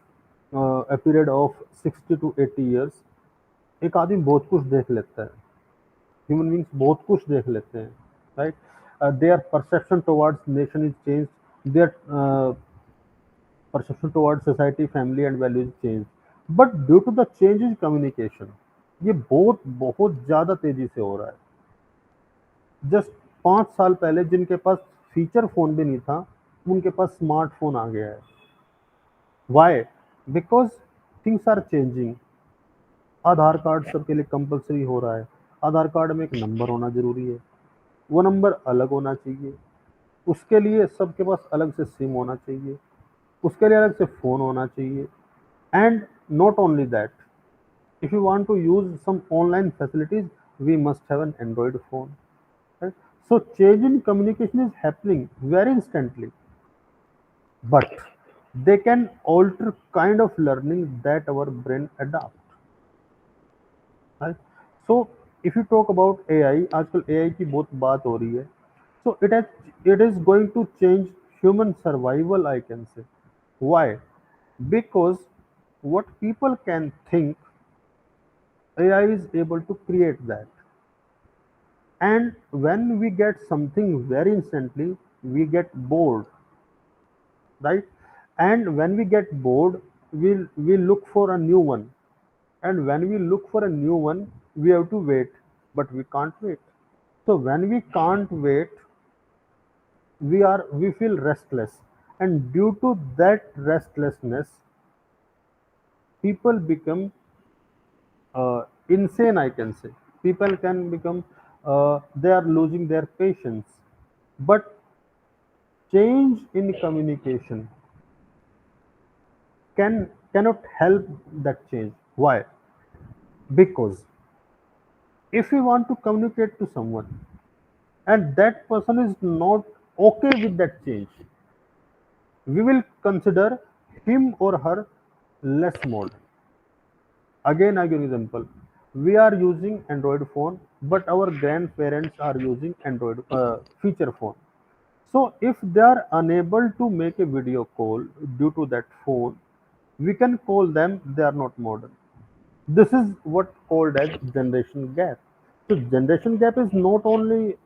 period of 60 to 80 years, एक आदमी बहुत कुछ देख लेता है, ह्यूमन बींग्स बहुत कुछ देख लेते हैं, right? Their perception towards nation is change, their perception towards society, family and values change. But due to the change in communication, ये बहुत बहुत ज़्यादा तेजी से हो रहा है। जस्ट 5 साल पहले जिनके पास फीचर फोन भी नहीं था, उनके पास स्मार्टफोन आ गया है। Why? Because things are changing. Aadhaar card सबके लिए कंपलसरी हो रहा है। आधार कार्ड में एक नंबर होना जरूरी है, वो नंबर अलग होना चाहिए, उसके लिए सबके पास अलग से सिम होना चाहिए, उसके लिए अलग से फ़ोन होना चाहिए। And not only that, if you want to use some online facilities, we must have an Android phone, right? So change in communication is happening very instantly, but they can alter kind of learning that our brain adapt, right? So if you talk about AI, आजकल AI की बहुत बात हो रही है। So it is going to change human survival, I can say. Why? Because what people can think, AI is able to create that. And when we get something very instantly, we get bored, right? And when we get bored, we look for a new one. And when we look for a new one, we have to wait, but we can't wait. So when we can't wait, we feel restless. And due to that restlessness, people become insane, I can say. People can become they are losing their patience. But change in communication cannot help that change. Why? Because if we want to communicate to someone and that person is not okay with that change, we will consider him or her less mode. Again, I give example. We are using Android phone, but our grandparents are using Android feature phone. So if they are unable to make a video call due to that phone, we can call them they are not modern. This is what called as generation gap. So generation gap is not only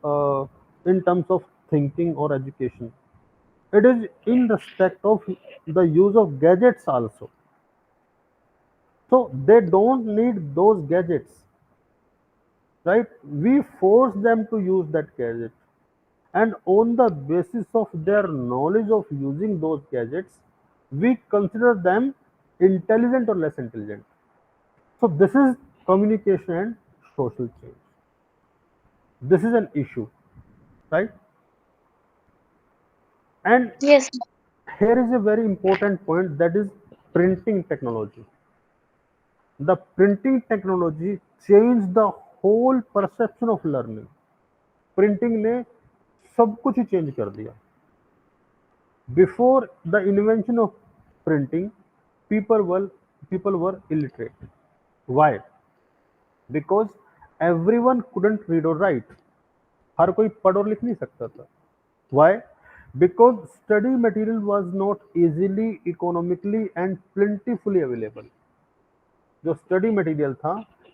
in terms of thinking or education. It is in respect of the use of gadgets also. So they don't need those gadgets, right? We force them to use that gadget, and on the basis of their knowledge of using those gadgets, we consider them intelligent or less intelligent. So this is communication and social change. This is an issue, right? And Yes. here is a very important point, that is printing technology. The printing technology changed the whole perception of learning. Printing ने सब कुछ ही change कर दिया। Before the invention of printing, people were illiterate. Why? Because everyone couldn't read or write. हर कोई पढ़ और लिख नहीं सकता था। Why? Because study material was not easily, economically and plentifully available. जो स्टडी मटेरियल था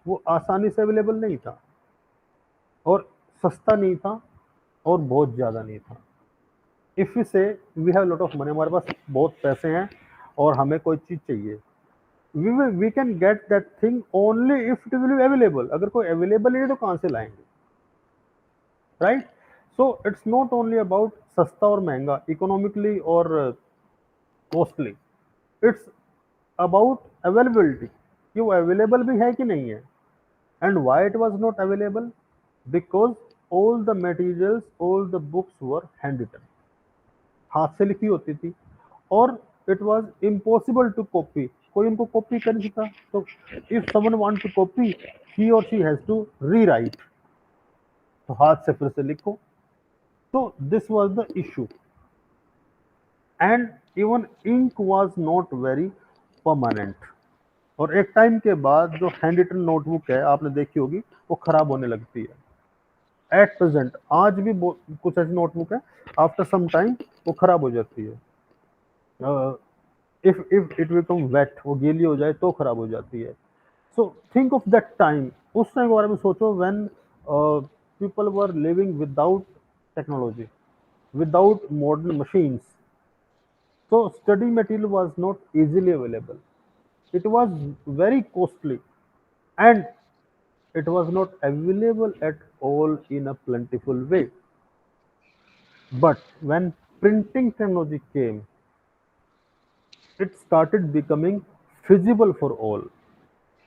वो आसानी से अवेलेबल नहीं था, और सस्ता नहीं था और बहुत ज़्यादा नहीं था। If you say we have lot of money, हमारे पास बहुत पैसे हैं और हमें कोई चीज़ चाहिए, we can get that thing only if it will be available. अगर कोई अवेलेबल नहीं है तो कहाँ से लाएंगे, right? So it's not only about सस्ता और महंगा, इकोनॉमिकली और कॉस्टली, इट्स अबाउट अवेलेबिलिटी, कि वो अवेलेबल भी है कि नहीं है। And why it was not available? Because all the materials, all the books were hand written, हाथ से लिखी होती थी, और it was impossible to copy, कोई उनको कॉपी कर नहीं सकता। तो if someone want to copy, he or she has to rewrite, तो हाथ से फिर से लिखो। तो this was the issue, and even ink was not very permanent. और एक टाइम के बाद जो हैंड रिटन नोटबुक है, आपने देखी होगी, वो खराब होने लगती है। एट प्रेजेंट आज भी कुछ ऐसी नोटबुक है, आफ्टर सम टाइम वो खराब हो जाती है। इफ इट बिकम वेट, वो गीली हो जाए तो खराब हो जाती है। So think of that time, उस टाइम के बारे में सोचो, when people were living without technology, without modern machines. So study material was not easily available. It was very costly, and it was not available at all in a plentiful way. But when printing technology came, it started becoming feasible for all.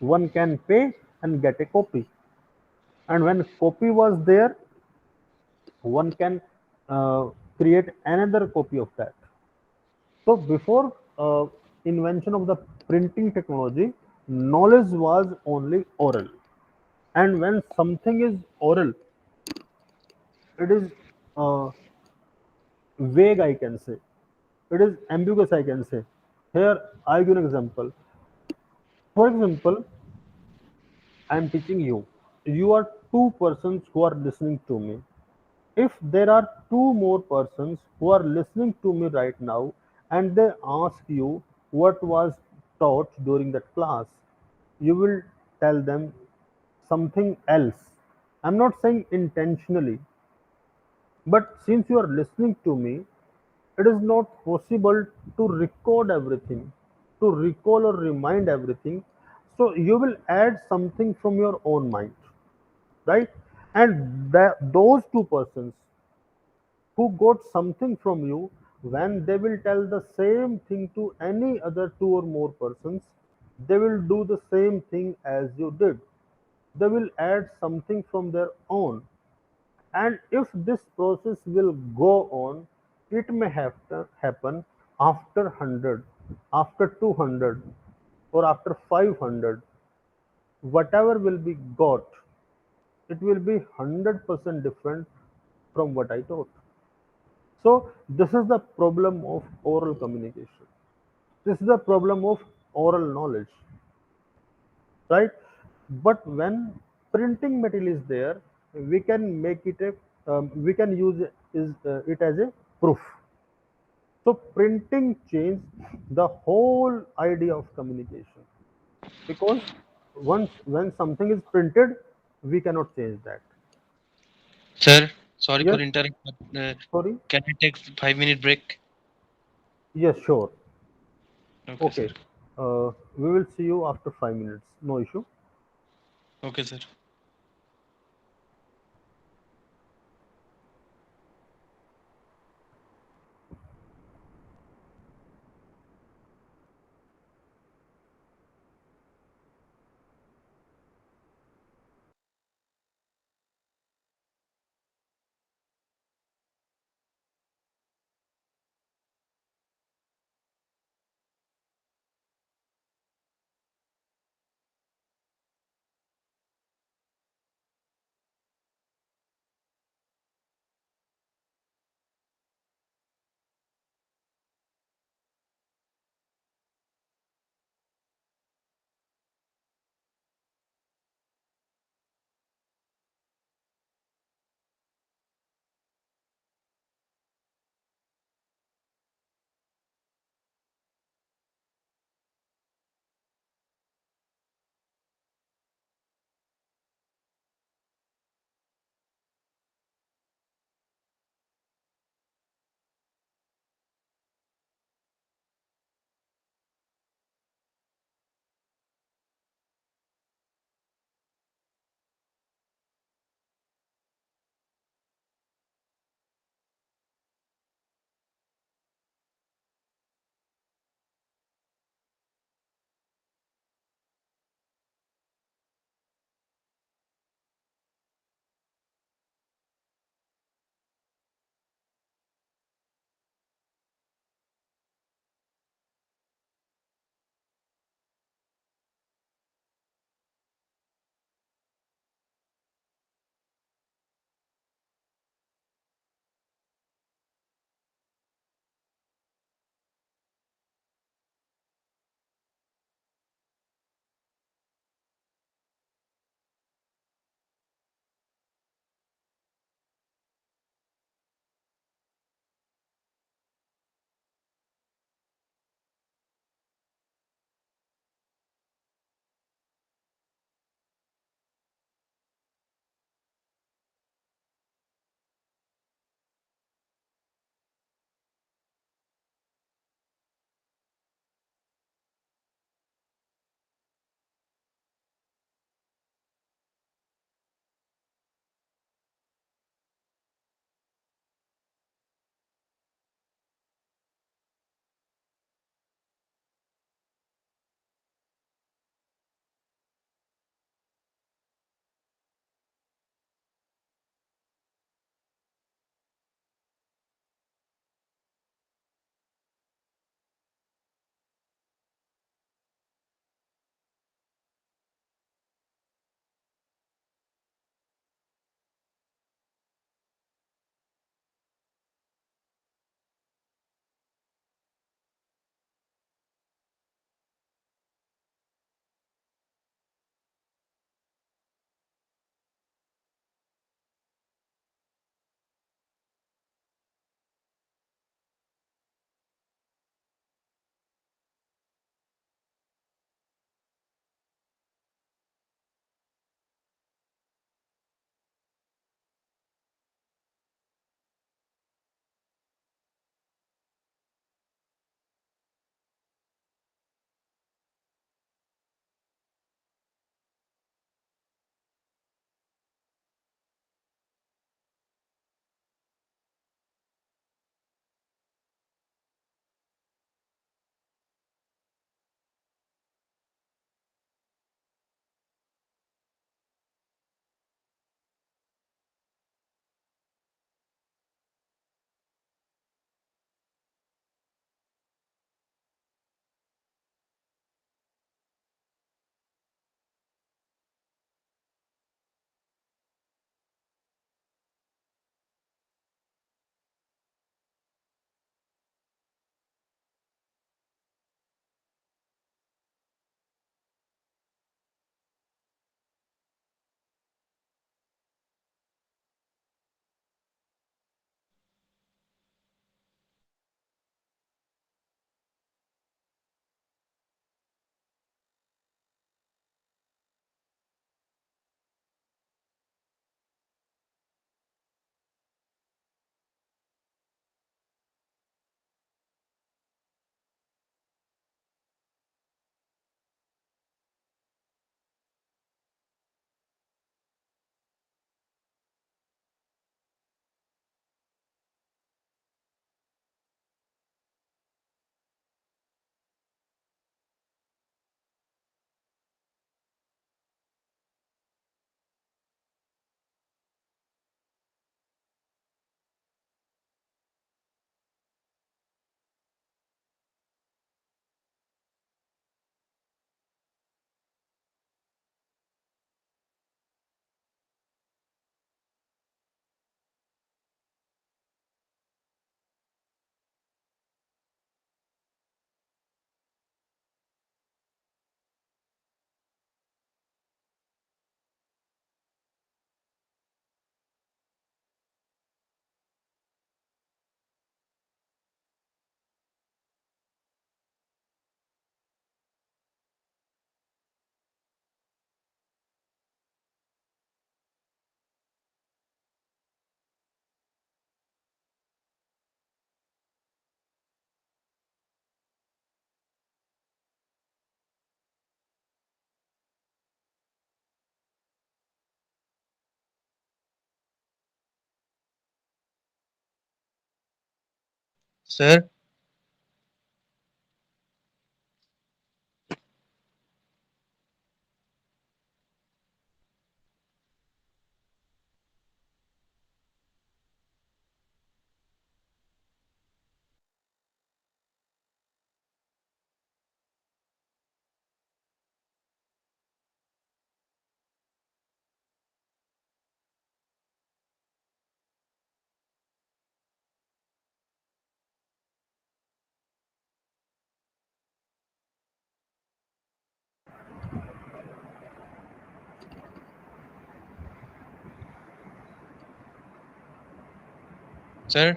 One can pay and get a copy. And when copy was there, one can uh, create another copy of that. So before invention of the printing technology, knowledge was only oral. And when something is oral, it is uh, vague, I can say. It is ambiguous, I can say. Here, I give an example. For example, I am teaching you. You are two persons who are listening to me. If there are two more persons who are listening to me right now and they ask you what was taught during that class, you will tell them something else. I'm not saying intentionally, but since you are listening to me, it is not possible to record everything, to recall or remind everything. So you will add something from your own mind, right? And those two persons who got something from you, when they will tell the same thing to any other two or more persons, they will do the same thing as you did. They will add something from their own. And if this process will go on, it may have to happen after 100, after 200, or after 500. Whatever will be got, it will be 100% different from what I taught. So this is the problem of oral communication. This is the problem of oral knowledge, right? But when printing material is there, we can make it a, we can use it as a proof. So printing changed the whole idea of communication, because once when something is printed, we cannot change that. Sir, sorry for Yes, interrupting, but sorry. can I take 5 minute break? Yes, sure. Okay, sir. Okay. We will see you after 5 minutes. No issue. Okay, sir. Sir. Sir.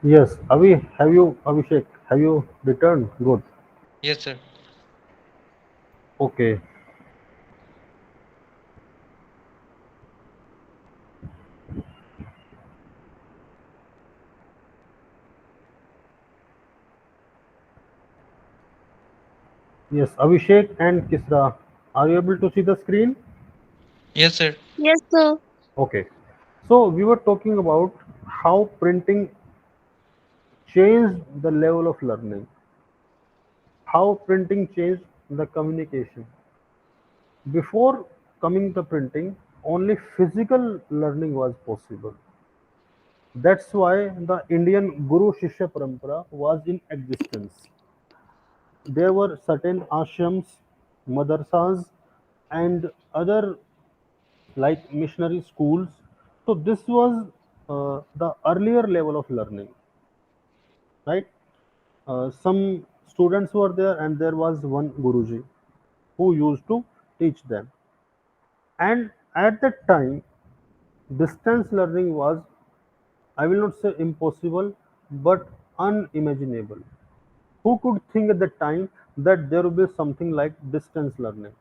Yes, Abhishek, have you returned? Good. Yes, sir. Okay. Yes, Abhishek and Kisra, are you able to see the screen? Yes, sir. Yes, sir. Okay. So we were talking about how printing changed the level of learning, how printing changed the communication. Before coming to printing, only physical learning was possible. That's why the Indian Guru Shishya Parampara was in existence. There were certain ashrams, madrasas, and other like missionary schools. So this was the earlier level of learning, right? Some students were there, and there was one Guruji who used to teach them. And at that time, distance learning was, I will not say impossible, but unimaginable. Who could think at that time that there will be something like distance learning,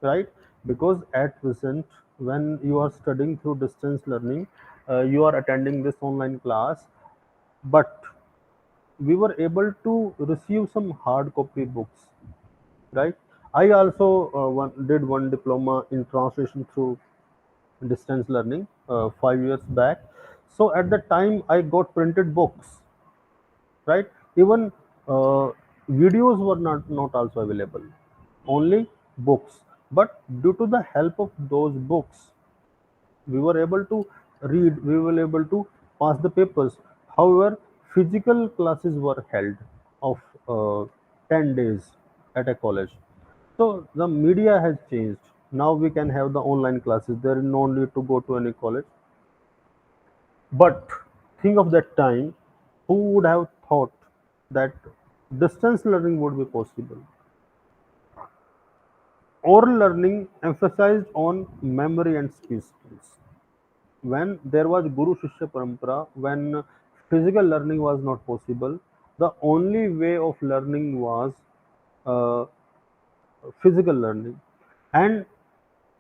right? Because at present, when you are studying through distance learning, you are attending this online class, but we were able to receive some hard copy books, right? I also did one diploma in translation through distance learning 5 years back. So at the time, I got printed books, right? Even uh, videos were not also available, only books. But due to the help of those books, we were able to read, we were able to pass the papers. However, physical classes were held of 10 days at a college. So the media has changed. Now we can have the online classes, there is no need to go to any college. But think of that time, who would have thought that distance learning would be possible? Oral learning emphasized on memory and speech skills. When there was Guru Shishya Parampara, when physical learning was not possible, the only way of learning was uh, physical learning, and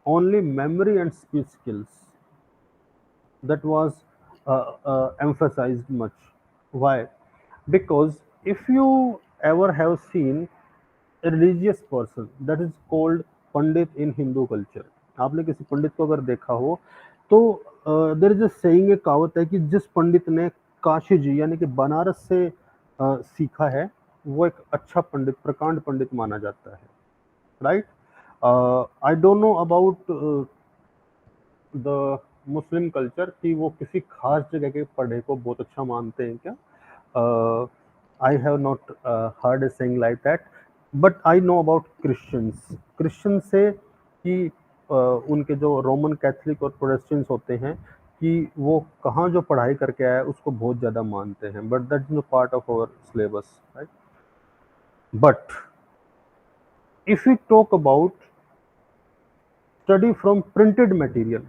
only memory and speech skills, that was emphasized much. Why? Because if you ever have seen a religious person, that is called Pandit in Hindu culture, आपने किसी पंडित को अगर देखा हो तो there is a saying, एक कहावत है कि जिस पंडित ने काशी जी यानी कि बनारस से सीखा है, वो एक अच्छा पंडित, प्रकांड पंडित माना जाता है, right? I don't know about the Muslim culture कि वो किसी खास जगह के पढ़े को बहुत अच्छा मानते हैं क्या. I have not heard a saying like that, but I know about Christian से कि उनके जो रोमन कैथलिक और प्रोटेस्टेंट्स होते हैं कि वो कहाँ जो पढ़ाई करके आया है उसको बहुत ज़्यादा मानते हैं, but that is part of our syllabus, right? But if you talk about study from printed material,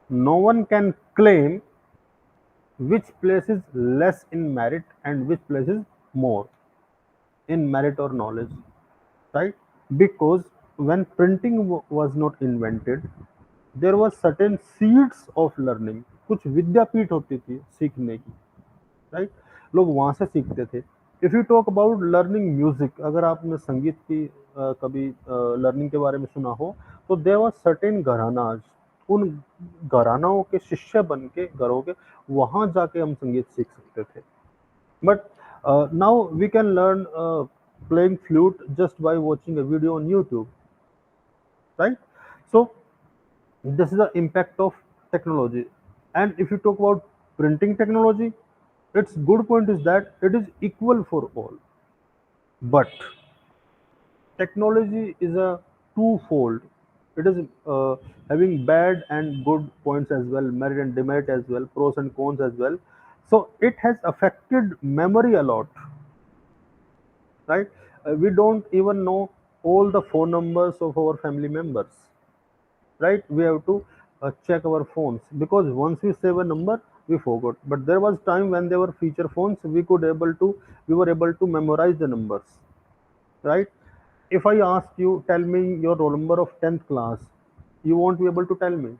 no one can claim which place is less in merit and which place is more in merit or knowledge, right? Because when printing was not invented, there was certain seeds of learning, कुछ विद्यापीठ होती थी सीखने की, right? लोग वहाँ से सीखते थे. If you talk about learning music, अगर आपने संगीत की कभी लर्निंग के बारे में सुना हो, तो देयर वर सर्टेन घरानाज, उन घरानाओं के शिष्य बन के घरों के वहाँ जाके हम संगीत सीख सकते थे, But now we can learn playing flute just by watching a video on YouTube, right? So this is the impact of technology. And if you talk about printing technology, its good point is that it is equal for all. But technology is a twofold. It is having bad and good points as well, merit and demerit as well, pros and cons as well. So it has affected memory a lot, right? We don't even know all the phone numbers of our family members, right? We have to check our phones because once we save a number, we forgot. But there was time when there were feature phones, we were able to memorize the numbers, right? If I ask you, tell me your roll number of 10th class, you won't be able to tell me,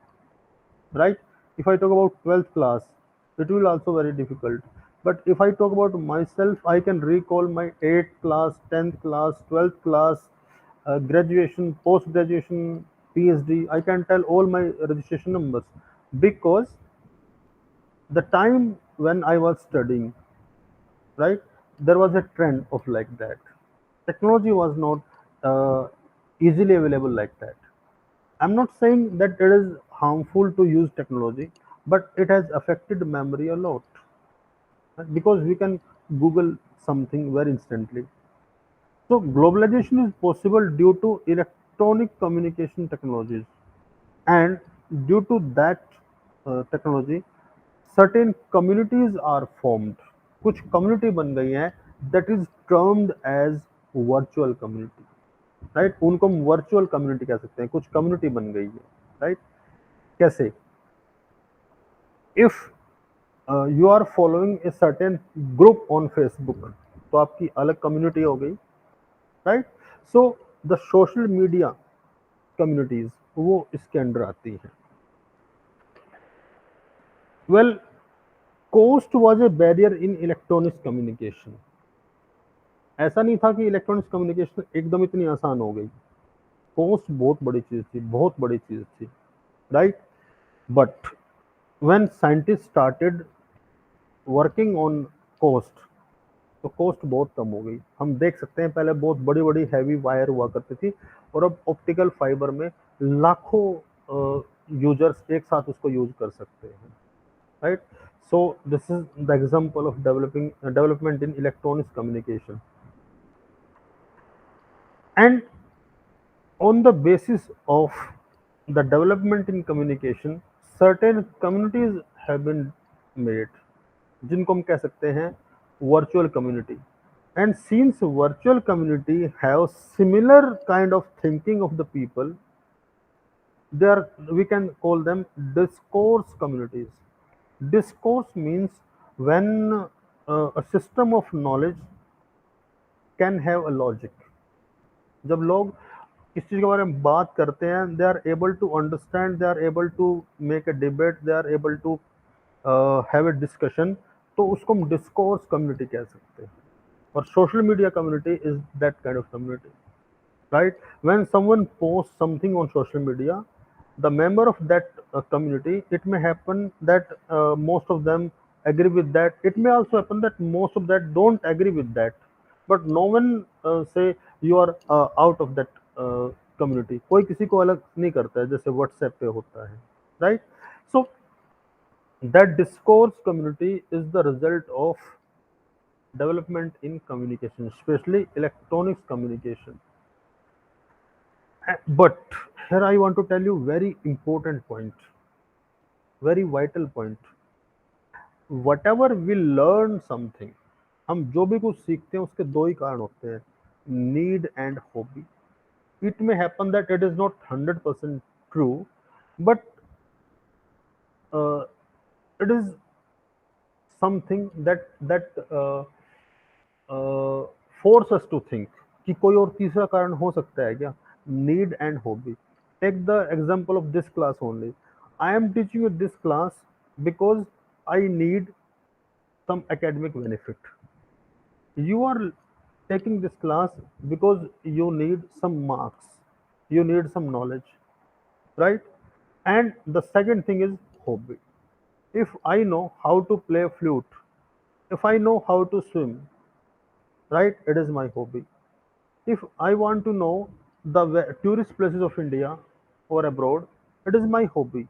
right? If I talk about 12th class, it will also very difficult. But if I talk about myself, I can recall my 8th class, 10th class, 12th class, graduation, post graduation, PhD. I can tell all my registration numbers because the time when I was studying, right, there was a trend of like that. Technology was not uh, easily available like that. I'm not saying that it is harmful to use technology, but it has affected memory a lot, right? Because we can Google something very instantly. So globalization is possible due to electronic communication technologies, and due to that technology, certain communities are formed. कुछ community बन गई हैं that is termed as virtual community, right? उनको हम virtual community कह सकते हैं, कुछ कम्युनिटी बन गई है, राइट? कैसे? If you are following a certain group on Facebook, तो आपकी अलग कम्युनिटी हो गई, right? So the social media communities वो इसके अंडर आती हैं. Well, cost was a barrier in electronics communication. ऐसा नहीं था कि इलेक्ट्रॉनिक्स कम्युनिकेशन एकदम इतनी आसान हो गई. कोस्ट बहुत बड़ी चीज थी, बहुत बड़ी चीज थी, right? But when scientists started working on cost, तो कॉस्ट बहुत कम हो गई. हम देख सकते हैं पहले बहुत बड़ी बड़ी हैवी वायर हुआ करती थी और अब ऑप्टिकल फाइबर में लाखों यूजर्स एक साथ उसको यूज कर सकते हैं, right? So this is the example of development in electronics communication. And on the basis of the development in communication, certain communities have been made, जिनको हम कह सकते हैं virtual community. And since virtual community have similar kind of thinking of the people, they are, we can call them discourse communities. Discourse means when a system of knowledge can have a logic. जब लोग किसी चीज के बारे में बात करते हैं, they are able to understand, they are able to make a debate, they are able to have a discussion, तो उसको हम डिस्कोर्स कम्युनिटी कह सकते हैं. और social media community is that kind of community, right? When someone posts something on social media, the member of that community, it may happen that most of them agree with that, it may also happen that most of that don't agree with that, but no one say you are out of that community. कोई किसी को अलग नहीं करता है जैसे WhatsApp पे होता है, right? So that discourse community is the result of development in communication, especially electronics communication. But here I want to tell you very important point, very vital point. Whatever we learn something, हम जो भी कुछ सीखते हैं उसके दो ही कारण होते हैं, need and hobby. It may happen that it is not 100% true, but uh, it is something that force us to think कि कोई और तीसरा कारण हो सकता है क्या. Need and hobby. Take the example of this class only. I am teaching you this class because I need some academic benefit. You are taking this class because you need some marks, you need some knowledge, right? And the second thing is hobby. If I know how to play flute, If I know how to swim, right, it is my hobby. If I want to know the tourist places of India or abroad, it is my hobby,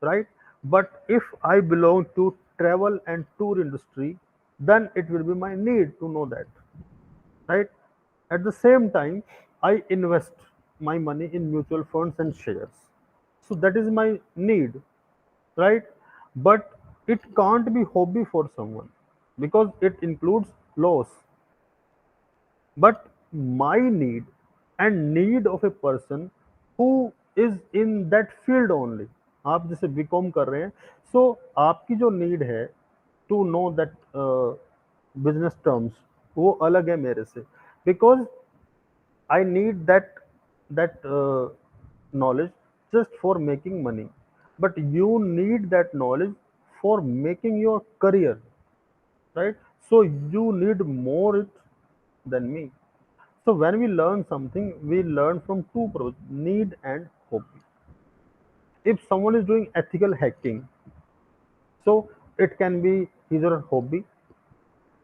right? But if I belong to travel and tour industry, then it will be my need to know that, right? At the same time, I invest my money in mutual funds and shares. So that is my need, right? But it can't be hobby for someone because it includes loss. But my need and need of a person who is in that field only, आप जैसे BCom कर रहे हैं, सो आपकी जो need है to know that business terms, वो अलग है मेरे से, because I need that knowledge just for making money, but you need that knowledge for making your career, right? So you need more it than me. So when we learn something, we learn from two pros: need and hobby. If someone is doing ethical hacking, so it can be his or her hobby,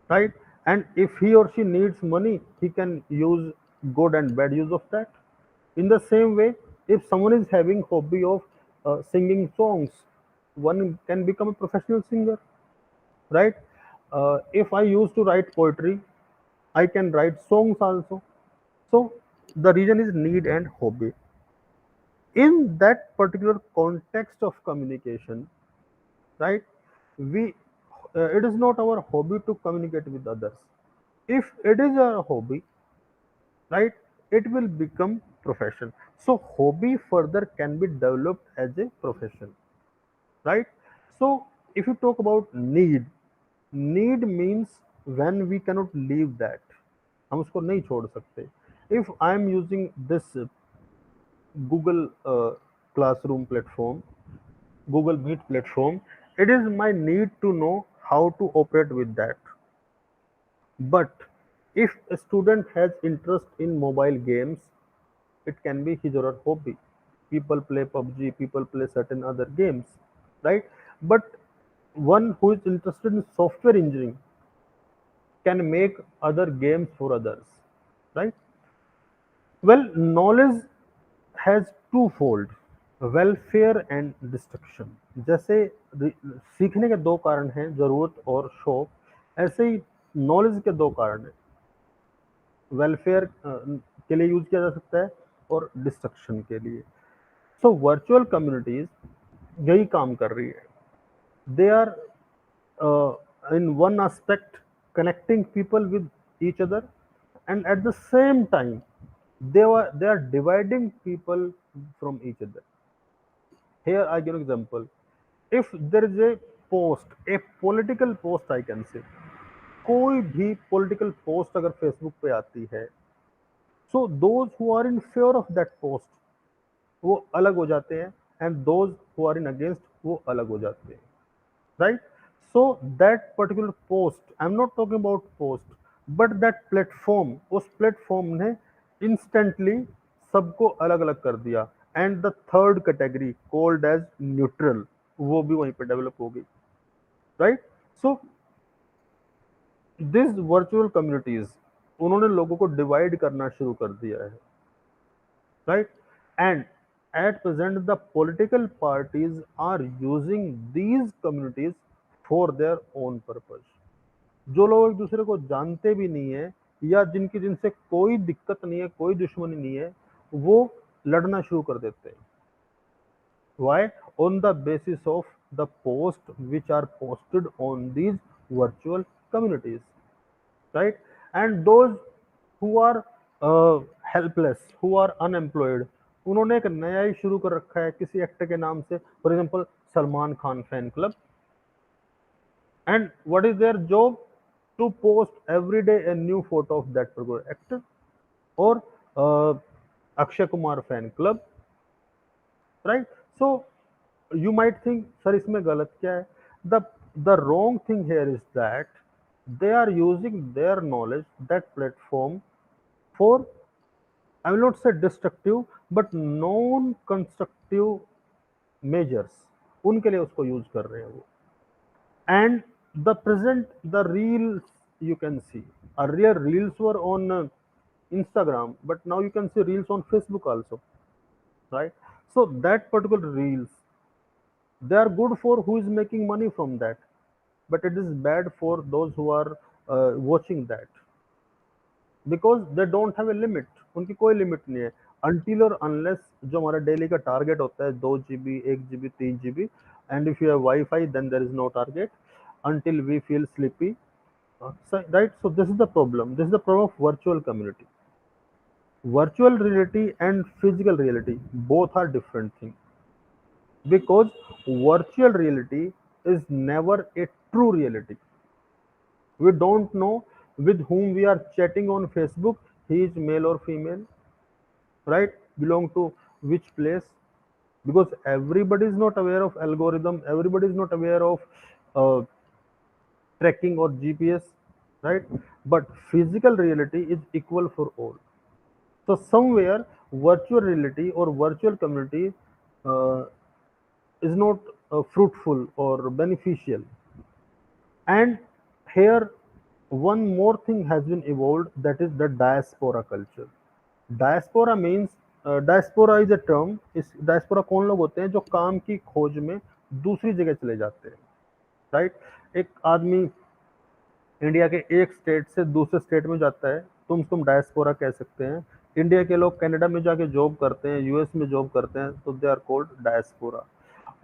right? And if he or she needs money, he can use good and bad use of that. In the same way, if someone is having hobby of singing songs, one can become a professional singer, right? If I used to write poetry, I can write songs also. So the reason is need and hobby. In that particular context of communication, right? We it is not our hobby to communicate with others. If it is a hobby, right, it will become profession. So hobby further can be developed as a profession, right? So if you talk about need means when we cannot leave that, हम उसको नहीं छोड़ सकते. If I am using this Google classroom platform, Google Meet platform, it is my need to know how to operate with that. But if a student has interest in mobile games, it can be his or her hobby. People play PUBG, people play certain other games, right? But one who is interested in software engineering can make other games for others, right? Well, knowledge has twofold, welfare and destruction. जैसे सीखने के दो कारण हैं, जरूरत और शौक, ऐसे ही नॉलेज के दो कारण हैं. वेलफेयर के लिए यूज किया जा सकता है और डिस्ट्रक्शन के लिए. सो वर्चुअल कम्युनिटीज यही काम कर रही है. They are in one aspect connecting people with each other, and at the same time they are dividing people from each other. Here I give an example. If there is a post, a political post I can say, कोई भी political post अगर Facebook पे आती है, so those who are in favor of that post वो अलग हो जाते हैं, and those who are in against वो अलग हो जाते हैं, right? So that particular post, I'm not talking about post, but that platform, उस platform ने instantly सबको अलग अलग कर दिया, and the third category called as neutral वो भी वहीं पे डेवलप हो गई, right? So this virtual communities उन्होंने लोगों को डिवाइड करना शुरू कर दिया है, right? And at present the political parties are using these communities for their own purpose. जो लोग एक दूसरे को जानते भी नहीं है या जिनसे कोई दिक्कत नहीं है, कोई दुश्मनी नहीं है, वो लड़ना शुरू कर देते हैं. Why? On the basis of the post which are posted on these virtual communities, right? And those who are helpless, who are unemployed, उन्होंने एक नया ही शुरू कर रखा है किसी एक्टर के नाम से, for example Salman Khan fan club. And what is their job? To post every day a new photo of that particular actor. और Akshay Kumar fan club, right? So you might think, sir, इसमें गलत क्या है? The wrong thing here is that they are using their knowledge, that platform, for, I will not say destructive, but non constructive measures. उनके लिए उसको use कर रहे हैं वो. And The present, the reels you can see. Earlier reels were on Instagram, but now you can see reels on Facebook also, right? So that particular reels, they are good for who is making money from that, but it is bad for those who are watching that, because they don't have a limit, उनकी कोई limit नहीं है until और unless जो हमारा daily का target होता है 2 GB 1 GB 3 GB, and if you have wifi then there is no target until we feel sleepy. Right, so this is the problem, this is the problem of virtual community. Virtual reality and physical reality both are different things, because virtual reality is never a true reality. We don't know with whom we are chatting on Facebook, he is male or female, right? Belong to which place? Because everybody is not aware of algorithm, everybody is not aware of uh, tracking or GPS, right? But physical reality is equal for all. So somewhere virtual reality or virtual community uh, is not fruitful or beneficial. And here one more thing has been evolved, that is the diaspora culture. Diaspora means, diaspora is a term, इस diaspora कौन लोग होते हैं जो काम की खोज में दूसरी जगह चले जाते हैं, राइट? एक आदमी इंडिया के एक स्टेट से दूसरे स्टेट में जाता है, तुम डायस्पोरा कह सकते हैं। इंडिया के लोग कनाडा में जाके जॉब करते हैं, यूएस में जॉब करते हैं, तो they are called diaspora.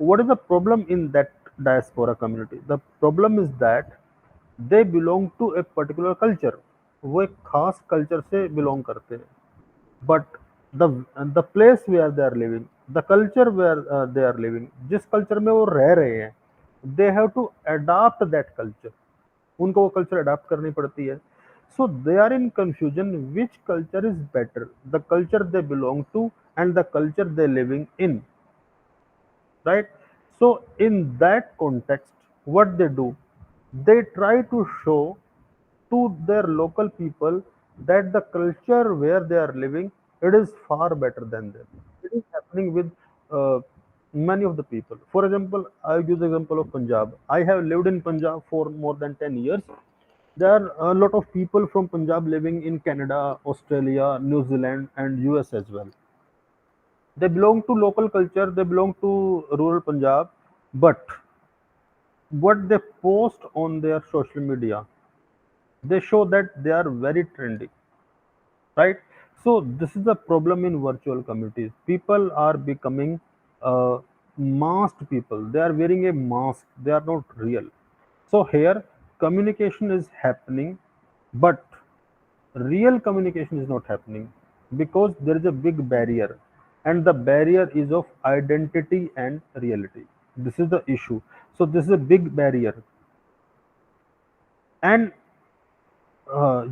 What is the problem in that diaspora community? The problem is that they belong to a particular culture, वो एक खास कल्चर से बिलोंग करते हैं, but the the place where they are living, the culture where they are living, जिस culture में वो रह रहे हैं, they have to adapt that culture, उनको वो कल्चर अडाप्ट करनी पड़ती है. So they are in confusion which culture is better, the culture they belong to and the culture they living in, right? So in that context, what they do, they try to show to their local people that the culture where they are living, it is far better than them. It is happening with uh, many of the people. For example, I'll give the example of Punjab. I have lived in Punjab for more than 10 years. There are a lot of people from Punjab living in Canada, Australia, New Zealand and US as well. They belong to local culture, they belong to rural Punjab, but what they post on their social media, they show that they are very trendy, right? So this is the problem in virtual communities. People are becoming masked people, they are wearing a mask, they are not real. So here communication is happening, but real communication is not happening, because there is a big barrier, and the barrier is of identity and reality. This is the issue. So this is a big barrier. And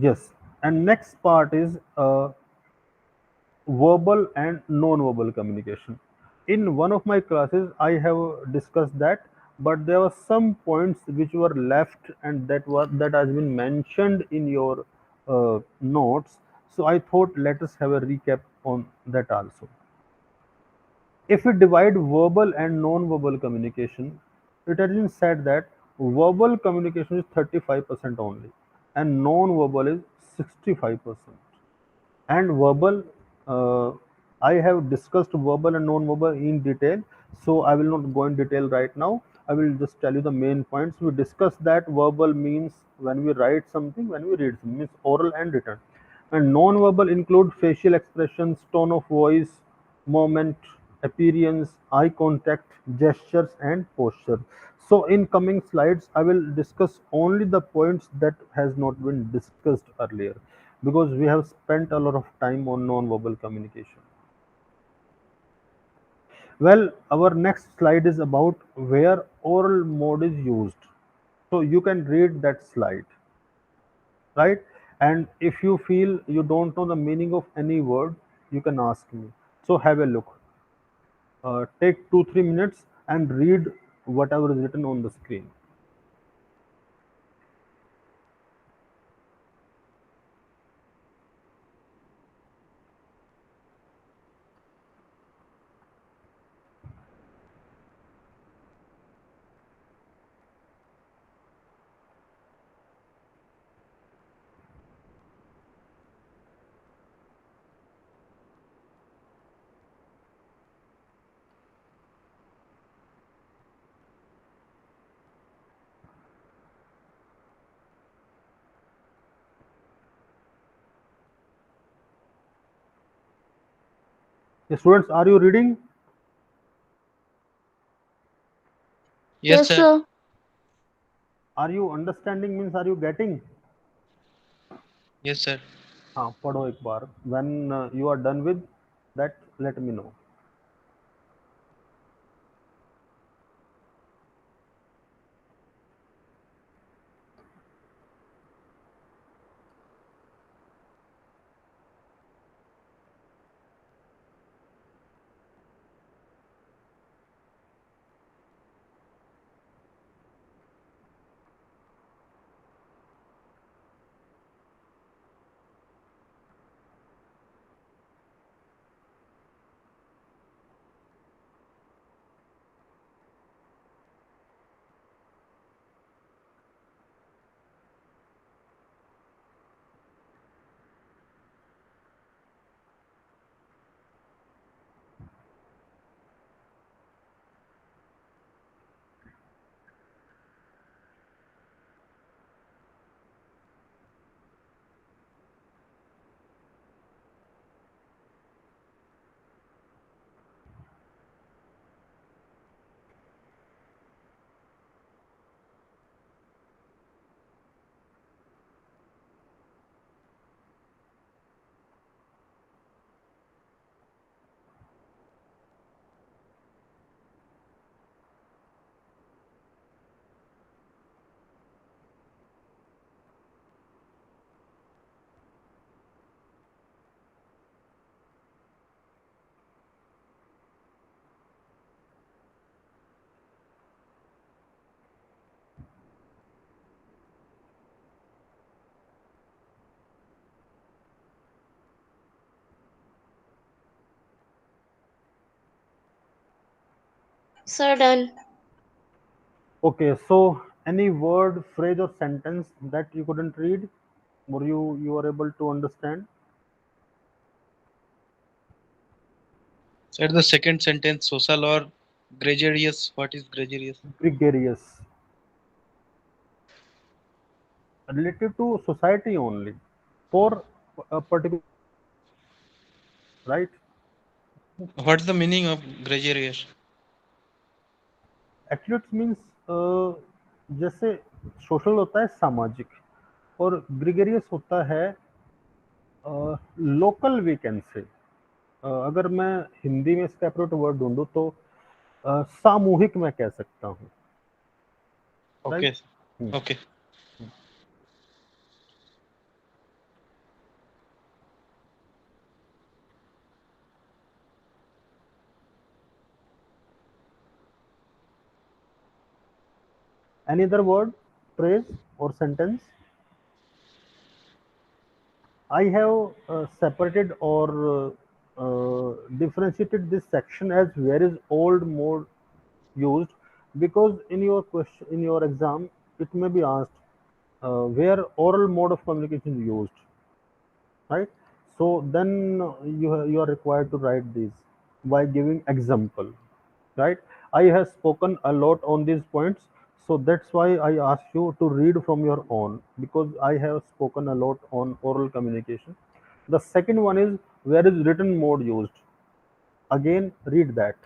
yes, and next part is verbal and non-verbal communication. In one of my classes I have discussed that, but there were some points which were left, and that has been mentioned in your notes. So I thought let us have a recap on that also. If we divide verbal and non-verbal communication, it has been said that verbal communication is 35% only, and non-verbal is 65%. And verbal, I have discussed verbal and non-verbal in detail, so I will not go in detail right now. I will just tell you the main points. We discussed that verbal means when we write something, when we read something, means oral and written. And non-verbal include facial expressions, tone of voice, moment, appearance, eye contact, gestures and posture. So in coming slides I will discuss only the points that has not been discussed earlier, because we have spent a lot of time on non-verbal communication. Well, our next slide is about where oral mode is used. So you can read that slide, right? And if you feel you don't know the meaning of any word, you can ask me. So have a look. Take 2-3 minutes and read whatever is written on the screen. Students, are you reading? Yes, Yes, sir. sir. Are you understanding? Means are you getting? Yes, sir. हाँ पढ़ो एक बार. When you are done with that, let me know. Sir, done. Okay, so any word, phrase, or sentence that you couldn't read, or you are able to understand? Sir, the second sentence, social or gregarious. What is gregarious? Gregarious, related to society only, for a particular, right? What's the meaning of gregarious? Actually it means जैसे social होता है सामाजिक, और gregarious होता है local weekend से. अगर मैं हिंदी में इसका एप्रोप्रिएट वर्ड ढूंढूं तो सामूहिक मैं कह सकता हूँ, right. Okay. Okay. Any other word, phrase, or sentence? I have separated or differentiated this section as where is old mode used, because in your question, in your exam, it may be asked where oral mode of communication is used, right? So then you are required to write these by giving example, right? I have spoken a lot on these points, so that's why I ask you to read from your own, because I have spoken a lot on oral communication. The second one is where is written mode used. Again, read that.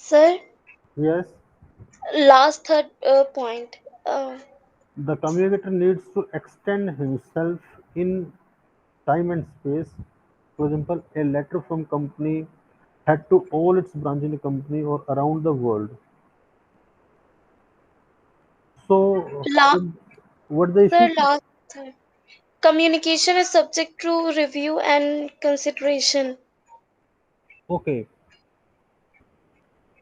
Sir, Yes, last third point. Uh, the communicator needs to extend himself in time and space. For example, a letter from company head to all its branch in the company or around the world. So, la what the issue? Sir, last third. Communication is subject to review and consideration. Okay,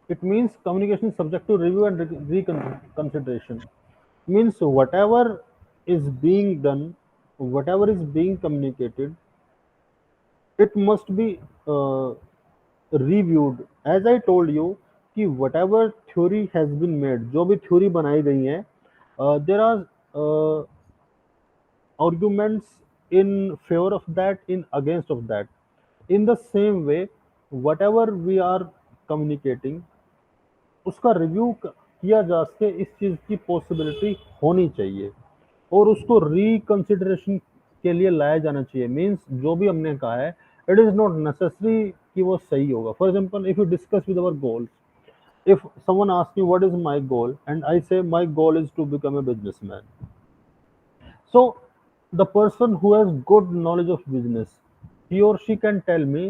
it means communication is subject to review and reconsideration. Means whatever is being done, whatever is being communicated, it must be reviewed. As I told you कि whatever theory has been made, जो भी theory बनाई गई है, there are arguments in favor of that, in against of that. In the same way, whatever we are communicating, उसका review किया जा सके, इस चीज़ की पॉसिबिलिटी होनी चाहिए और उसको रिकंसिडरेशन के लिए लाया जाना चाहिए। मीन्स जो भी हमने कहा है, इट इज़ नॉट नेसेसरी कि वो सही होगा। For example, if you discuss with our goals, if someone asks me what is my goal and I say my goal is to become a businessman, so the person who has good knowledge of business, he or she can tell me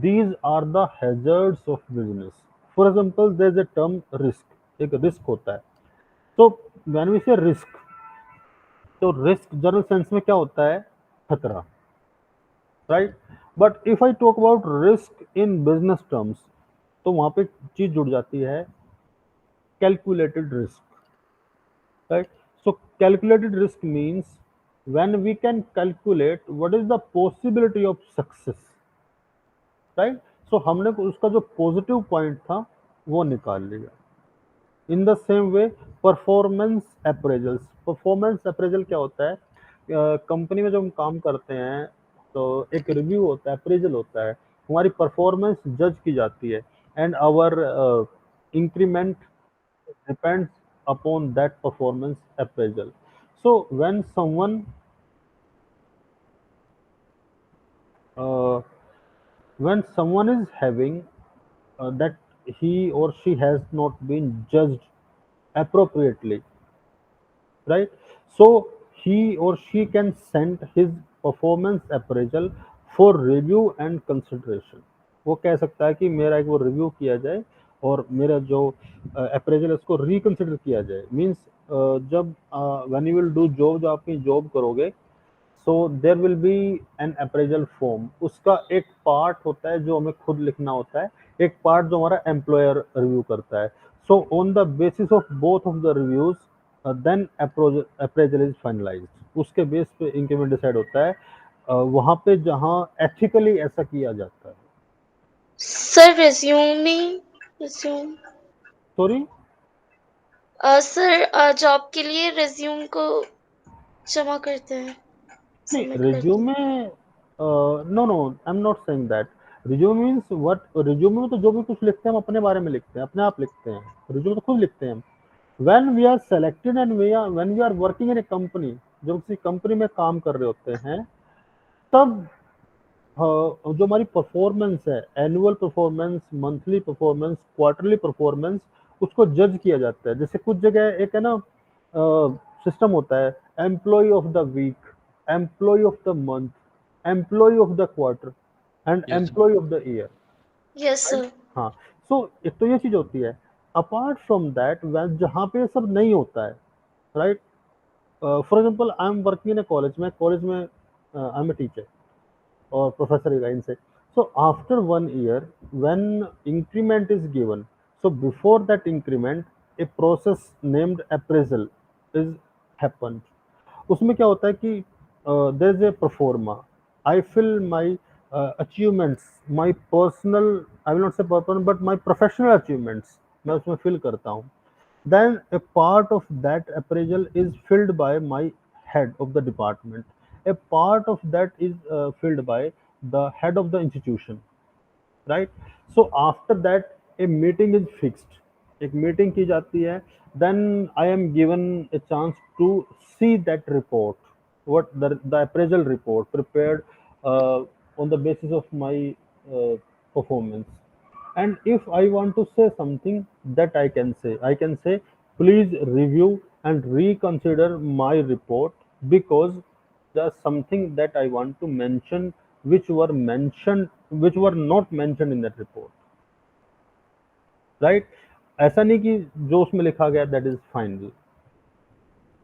these are the hazards of business. For example, there's a term risk, एक risk होता है। So when we say risk, तो risk general sense में क्या होता है? खतरा, right? But if I talk about risk in business terms, तो वहां पे चीज जुड़ जाती है, calculated risk, right? So calculated risk means when we can calculate what is the possibility of success, right? So हमने उसका जो पॉजिटिव पॉइंट था वो निकाल लिया। इन the same way, performance appraisals, performance appraisal क्या होता है? कंपनी में जब हम काम करते हैं तो एक रिव्यू होता है, अप्रेजल होता है, हमारी परफॉर्मेंस जज की जाती है and our increment depends upon that performance appraisal. So uh, when someone is having that he or she has not been judged appropriately, right? So he or she can send his performance appraisal for review and consideration. वो कह सकता है कि मेरा एक वो review किया जाए और मेरा जो अप्रेजल है उसको रिकंसिडर किया जाए। मीन्स जब when you will do job, जो आपकी जॉब करोगे, so there will be an appraisal form. उसका एक पार्ट होता है जो हमें खुद लिखना होता है, एक पार्ट जो हमारा एम्प्लॉयर रिव्यू करता है। So on the basis of both of the reviews then appraisal is finalised. उसके बेस पे इंक्रीमेंट डिसाइड होता है वहां पे जहां एथिकली ऐसा किया जाता है। Sir, resume sorry, sir, job के लिए रिज्यूम को जमा करते हैं, नहीं, सबमिट करते हैं। Resume, no no, I am not saying that. Resume means what? Resume में तो जो भी कुछ लिखते हैं हम अपने बारे में लिखते हैं, अपने आप लिखते हैं। रिज्यूमे तो खुद लिखते हैं हम। When we are selected and when we are working in a company, जब किसी कंपनी में काम कर रहे होते हैं, तब जो हमारी परफॉर्मेंस है, annual performance, monthly performance, quarterly performance, उसको जज किया जाता है। जैसे कुछ जगह एक है ना सिस्टम होता है, employee of the week, employee of the month, employee of the quarter and Yes, sir. Employee of the year, yes right? Sir. हाँ। सो एक तो ये चीज होती है। अपार्ट फ्रॉम दैट, जहाँ पे ये सब नहीं होता है, right? For example, I am working in a college में, I am a teacher or professor line say. So after 1 year, when increment is given, so before that increment, a process named appraisal is happened. उसमें क्या होता है कि there is a performa. I fill my achievements, my personal, I will not say personal, but my professional achievements मैं उसमें fill करता हूँ। Then a part of that appraisal is filled by my head of the department. A part of that is filled by the head of the institution, right? So after that, a meeting is fixed. एक meeting की जाती है, then I am given a chance to see that report, what the appraisal report prepared on the basis of my performance. And if I want to say something, that I can say please review and reconsider my report, because there's something that I want to mention, which were not mentioned in that report, right? ऐसा नहीं कि जो उसमें लिखा गया that is final,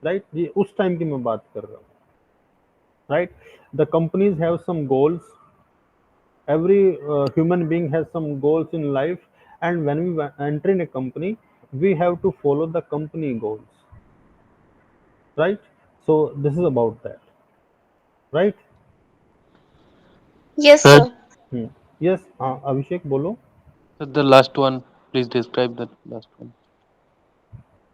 right? ये उस time की मैं बात कर रहा हूँ, right? The companies have some goals. Every human being has some goals in life, and when we enter in a company, we have to follow the company goals, right? So this is about that, right? Yes, Sir, sir. Hmm. Yes, Abhishek, bolo. the last one, please describe that last one.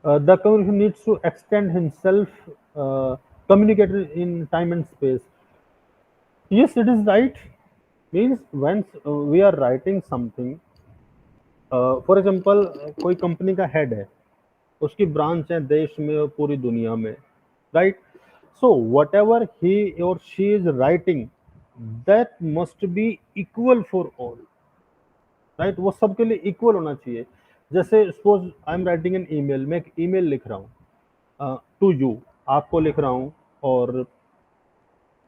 The communication needs to extend himself, uh, communicated in time and space. Yes, it is right. Means when we are writing something, for example कोई company का head है, उसकी branch है देश में और पूरी दुनिया में, right? So whatever he or she is writing, that must be equal for all, right? वो सबके लिए इक्वल होना चाहिए. जैसे suppose I am writing an email, मैं एक ईमेल लिख रहा हूँ टू यू, आपको लिख रहा हूँ, और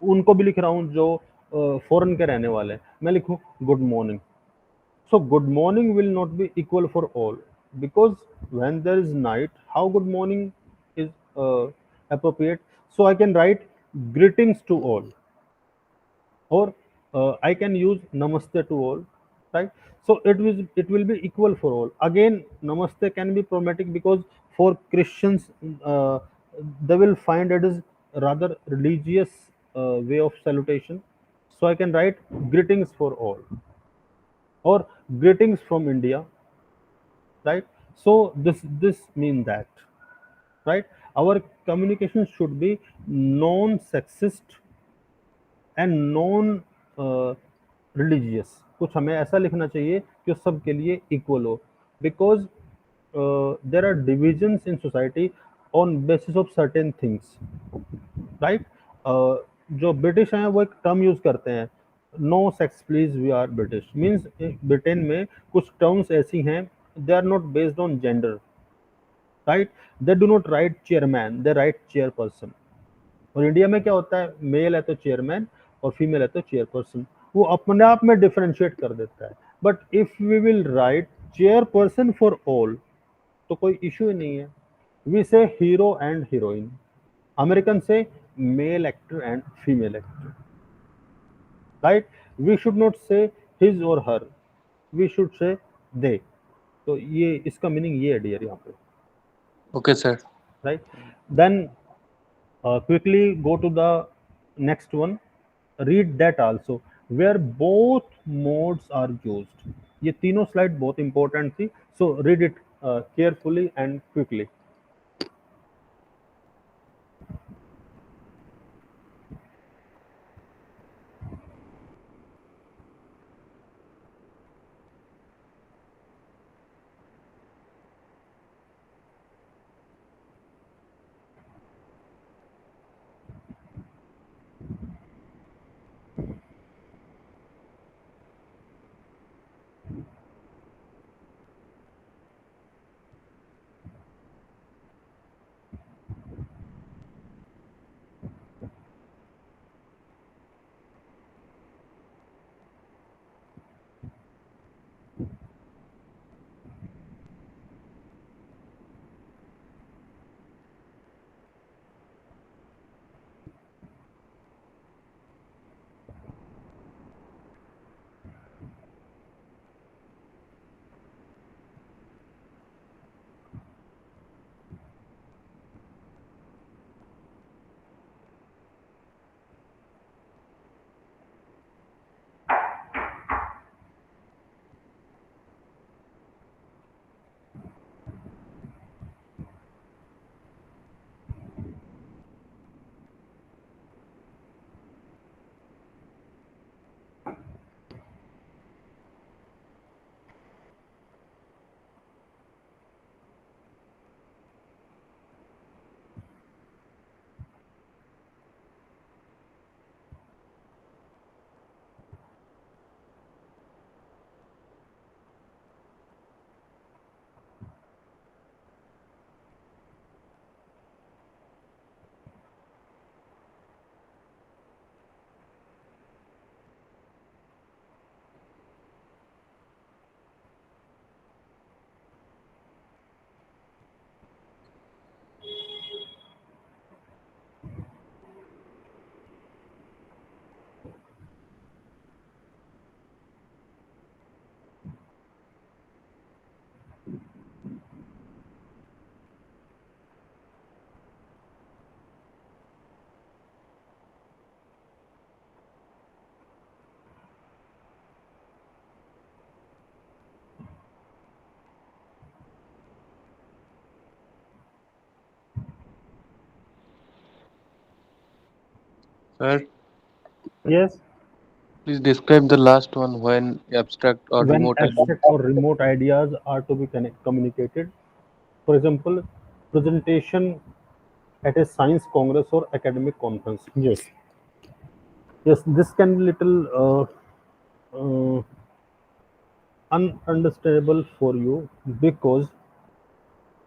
उनको भी लिख रहा हूँ जो फॉरेन के रहने वाले हैं. मैं लिखूँ good morning. So good morning will not be equal for all, because when there is night, how good morning is appropriate. So I can write greetings to all, or I can use namaste to all, right? So it will be equal for all. Again, namaste can be problematic because for Christians, uh, they will find it is rather religious way of salutation. So I can write greetings for all, or greetings from India, right? So this mean that, right? Our communication should be non-sexist and non religious. कुछ हमें ऐसा लिखना चाहिए जो सबके लिए equal हो, because there are divisions in society on basis of certain things, right? जो ब्रिटिश हैं वो एक टर्म यूज करते हैं, no sex please we are British, means Britain में कुछ टर्म्स ऐसी हैं, they are not based on gender, right? They do not write chairman, they write chairperson. और इंडिया में क्या होता है, मेल है तो चेयरमैन और फीमेल है तो चेयरपर्सन, वो अपने आप में डिफरेंशिएट कर देता है. But if we will write chairperson for all, तो कोई इशू ही नहीं है. We say hero and heroine, American say male actor and female actor, right? We should not say his और हर, वी शुड से दे. तो ये इसका meaning ये है डियर यहाँ पे, Okay, sir. right? Then quickly go to the next one. Read that also, where both modes are used. ये तीनों स्लाइड बहुत इंपॉर्टेंट थी, so read it carefully and quickly. Sir, Yes. please describe the last one when abstract or When remote idea. abstract or remote ideas are to be communicated. For example, presentation at a science congress or academic conference. Yes, yes, this can be little ununderstandable for you because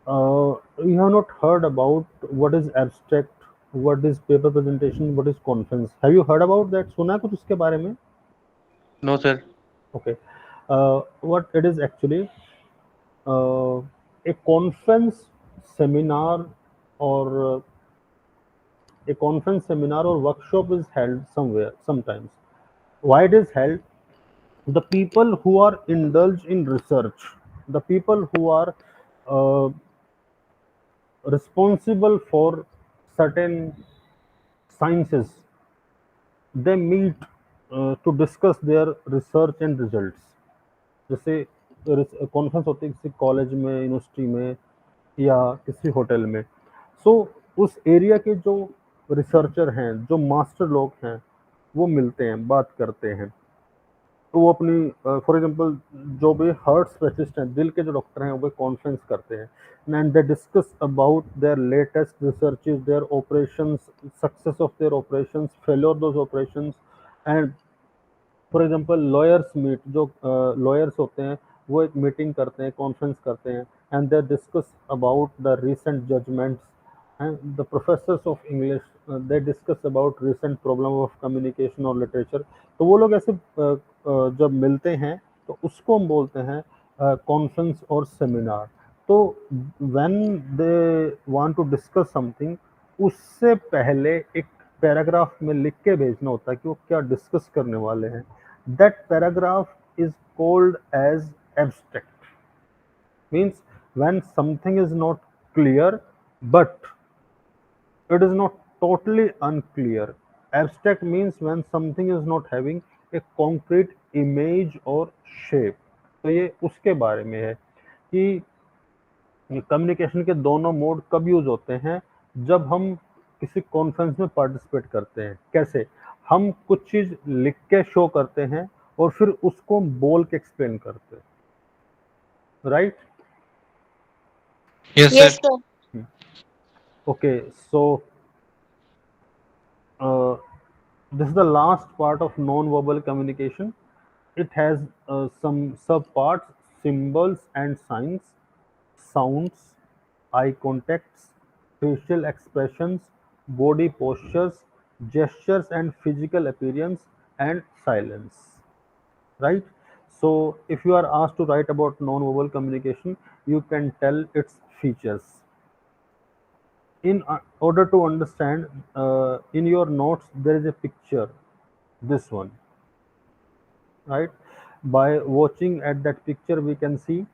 you have not heard about what is abstract, what is paper presentation, what is conference. Have you heard about that? सुना है कुछ उसके बारे में? No, sir. Okay. What it is actually, a conference seminar or a conference seminar or workshop is held somewhere sometimes. Why it is held? The people who are indulged in research, the people who are uh, responsible for certain sciences, they meet to discuss their research and results. जैसे conference होती है किसी college में, university में या किसी hotel में. सो उस एरिया के जो रिसर्चर हैं, जो मास्टर लोग हैं, वो मिलते हैं, बात करते हैं. तो वो अपनी फॉर एग्जांपल जो भी हार्ट स्पेशलिस्ट हैं, दिल के जो डॉक्टर हैं, वो कॉन्फ्रेंस करते हैं and they discuss about their latest researches, their operations, success of their operations, failure those operations. And for example lawyers meet, जो लॉयर्स होते हैं वो एक मीटिंग करते हैं, कॉन्फ्रेंस करते हैं and they discuss about the recent judgments. And the professors of English, they discuss about recent problem of communication और लिटरेचर. तो वो लोग ऐसे जब मिलते हैं तो उसको हम बोलते हैं कॉन्फ्रेंस और सेमिनार. तो when they want to discuss something, उससे पहले एक पैराग्राफ में लिख के भेजना होता है कि वो क्या डिस्कस करने वाले हैं. That paragraph is called as abstract. Means when something is not clear, but it is not totally unclear. Abstract means when something is not having a concrete image or shape. तो ये उसके बारे में है कि कम्युनिकेशन के दोनों mode कब यूज होते हैं. जब हम किसी कॉन्फ्रेंस में पार्टिसिपेट करते हैं. कैसे? हम कुछ चीज लिख के शो करते हैं और फिर उसको हम बोल के एक्सप्लेन करते हैं. Right? Yes, sir. Yes, sir. Okay. So this is the last part of non-verbal communication. It has some sub-parts: symbols and signs, sounds, eye contacts, facial expressions, body postures, gestures and physical appearance, and silence. Right? So, if you are asked to write about non-verbal communication, you can tell its features. In order to understand, in your notes there is a picture, this one, right? By watching at that picture we can see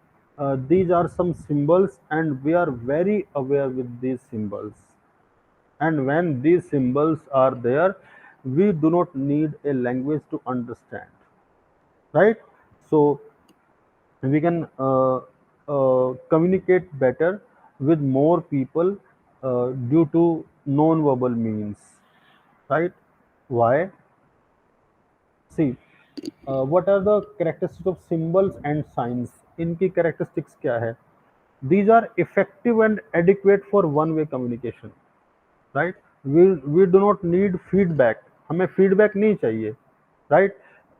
these are some symbols and we are very aware with these symbols. And when these symbols are there, we do not need a language to understand, right? So we can communicate better with more people due to non-verbal means, right? Why? See, what are the characteristics of symbols and signs? इनकी characteristics क्या है? These are effective and adequate for one-way communication, right? We do not need feedback. हमें feedback नहीं चाहिए, right?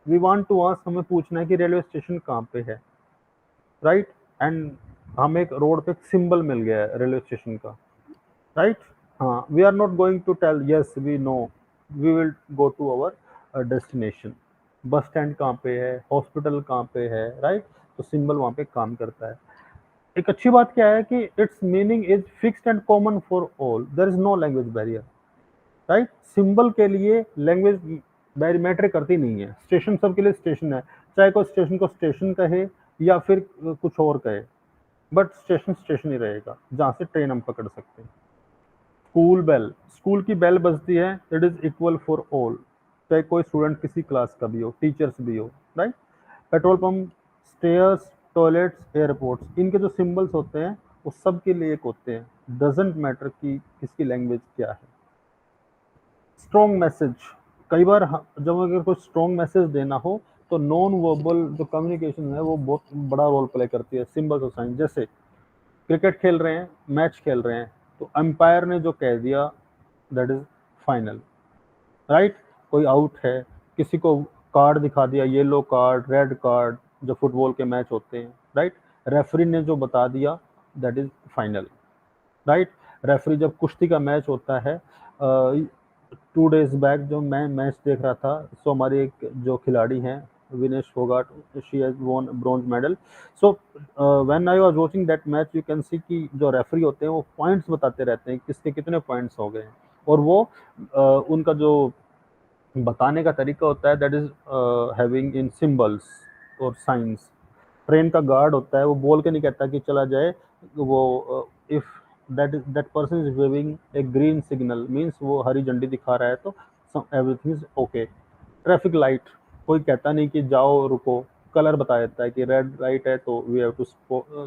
We want to ask, हमें पूछना है कि रेलवे स्टेशन कहाँ पे है, राइट? एंड हमें एक रोड पे सिंबल मिल गया है रेलवे स्टेशन का, राइट? हाँ, we are not going to tell yes we know, we will go to our destination. Bus stand कहाँ पे है, हॉस्पिटल कहाँ पे है, राइट? तो सिंबल वहाँ पे काम करता है. एक अच्छी बात क्या है कि its meaning is fixed and common for all, there is no language barrier, right? Symbol के लिए लैंग्वेज मैटर करती नहीं है. स्टेशन सबके लिए स्टेशन है, चाहे कोई स्टेशन को स्टेशन कहे या फिर कुछ और कहे, बट स्टेशन स्टेशन ही रहेगा जहाँ से ट्रेन हम पकड़ सकते हैं. स्कूल बेल, स्कूल की बेल बजती है, it is equal for all, चाहे कोई स्टूडेंट किसी क्लास का भी हो, टीचर्स भी हो, right? Petrol pump, stairs, toilets, airports, इनके जो सिंबल्स होते हैं वो सब के लिए एक होते हैं. डजेंट मैटर कि किसकी लैंग्वेज क्या है. स्ट्रॉन्ग मैसेज, कई बार जब अगर कोई स्ट्रॉन्ग मैसेज देना हो तो नॉन वर्बल जो कम्युनिकेशन है वो बहुत बड़ा रोल प्ले करती है। सिंबल्स और साइन, जैसे क्रिकेट खेल रहे हैं, मैच खेल रहे हैं, तो अंपायर ने जो कह दिया दैट इज फाइनल, राइट। कोई आउट है, किसी को कार्ड दिखा दिया, येलो कार्ड, रेड कार्ड, जो फुटबॉल के मैच होते हैं, राइट। रेफरी ने जो बता दिया that is final, right. Referee जब कुश्ती का मैच होता है, 2 डेज बैक जो मैं मैच देख रहा था, सो हमारी एक जो खिलाड़ी हैं Vinesh Phogat, she has won bronze medal. So when I was watching that match, you can see कि जो रेफरी होते हैं वो पॉइंट्स बताते रहते हैं, किसके कितने पॉइंट्स हो गए हैं, और वो उनका जो बताने का तरीका होता है that is having in symbols और साइंस। ट्रेन का गार्ड होता है, वो बोल के नहीं कहता कि चला जाए, वो if that person is waving a green signal means वो हरी झंडी दिखा रहा है तो everything is okay. Traffic light, कोई कहता नहीं कि जाओ रुको, कलर बता देता है कि रेड लाइट है तो we have to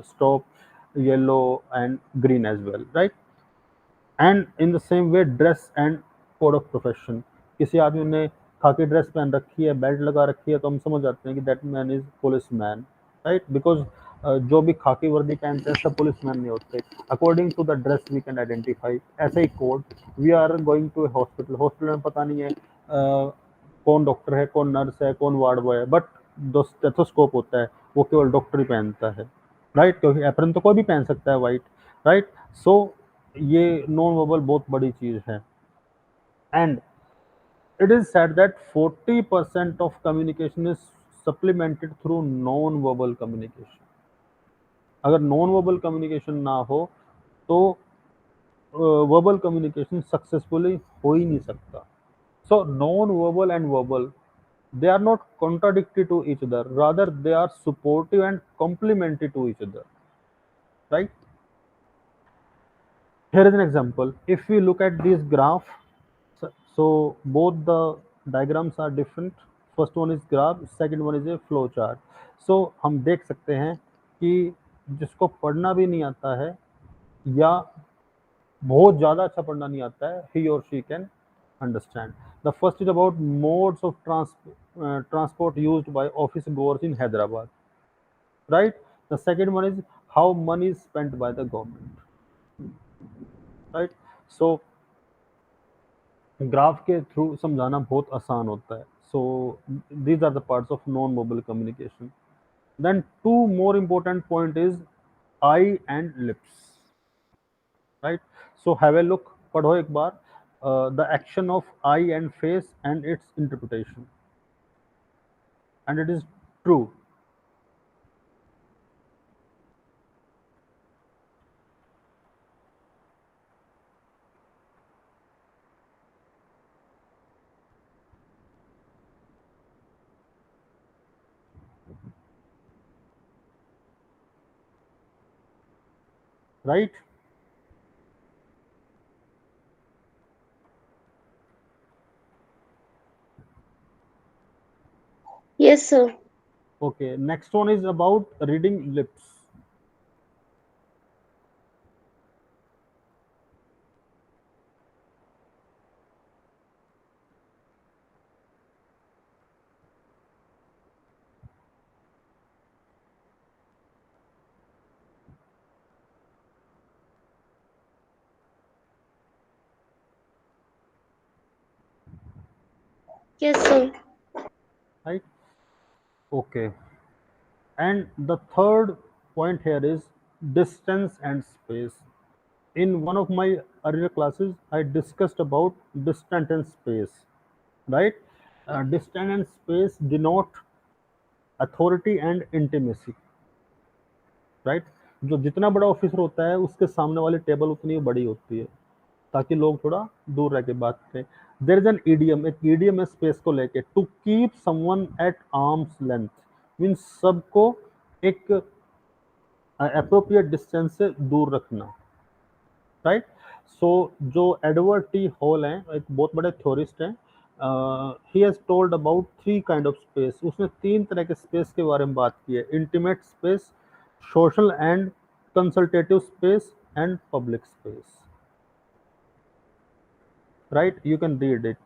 stop, yellow and green as well, right. And in the same way dress and code of profession, किसी आदमी ने खाकी ड्रेस पहन रखी है, बेल्ट लगा रखी है, तो हम समझ जाते हैं कि that man is police man, right, because जो भी खाकी वर्दी पहनते हैं सब पुलिस मैन नहीं होते। According to the dress we can identify. ऐसे ही code, we are going to a hospital, hospital में पता नहीं है कौन डॉक्टर है, कौन नर्स है, कौन वार्ड बॉय है, बट जो स्टेथोस्कोप होता है वो केवल डॉक्टर ही पहनता है, राइट, क्योंकि एप्रन तो कोई भी पहन सकता है वाइट, राइट। सो ये नॉन वर्बल बहुत बड़ी चीज है। And it is said that 40% of communication is supplemented through non-verbal communication। अगर नॉन वर्बल कम्युनिकेशन ना हो तो वर्बल कम्युनिकेशन सक्सेसफुली हो ही नहीं सकता। So non verbal and verbal, they are not contradictory to each other, rather they are supportive and complementary to each other, right? Here is an example. If we look at this graph, so both the diagrams are different. First one is graph, second one is a flow chart. So हम देख सकते हैं कि जिसको पढ़ना भी नहीं आता है या बहुत ज़्यादा अच्छा पढ़ना नहीं आता है, he or she can understand. The first is about modes of transport used by office goers in Hyderabad, right? The second one is how money is spent by the government, right? So graph के through समझाना बहुत आसान होता है। So these are the parts of non verbal communication. Then two more important point is eye and lips, right. So have a look, पढ़ो एक बार, the action of eye and face and its interpretation, and it is true. Right. Yes, sir. Okay, next one is about reading lips. Yes, sir. Right. Okay. And the third point here is distance and space. In one of my earlier classes, I discussed about distance and space, right? Distance and space denote authority and intimacy, right? जो जितना बड़ा officer होता है उसके सामने वाली table उतनी बड़ी होती है ताकि लोग थोड़ा दूर रह के बात करें। देर इज एन ईडियम, एक ईडियम है स्पेस को लेके, to keep someone at arm's length, means सबको एक अप्रोप्रिएट डिस्टेंस से दूर रखना, राइट। सो जो एडवर्ड टी हॉल हैं, एक बहुत बड़े थ्योरिस्ट हैं, he has told about 3 kind of space. उसने 3 तरह के स्पेस के बारे में बात की है: intimate space, social and consultative space and public space. right? You can read it.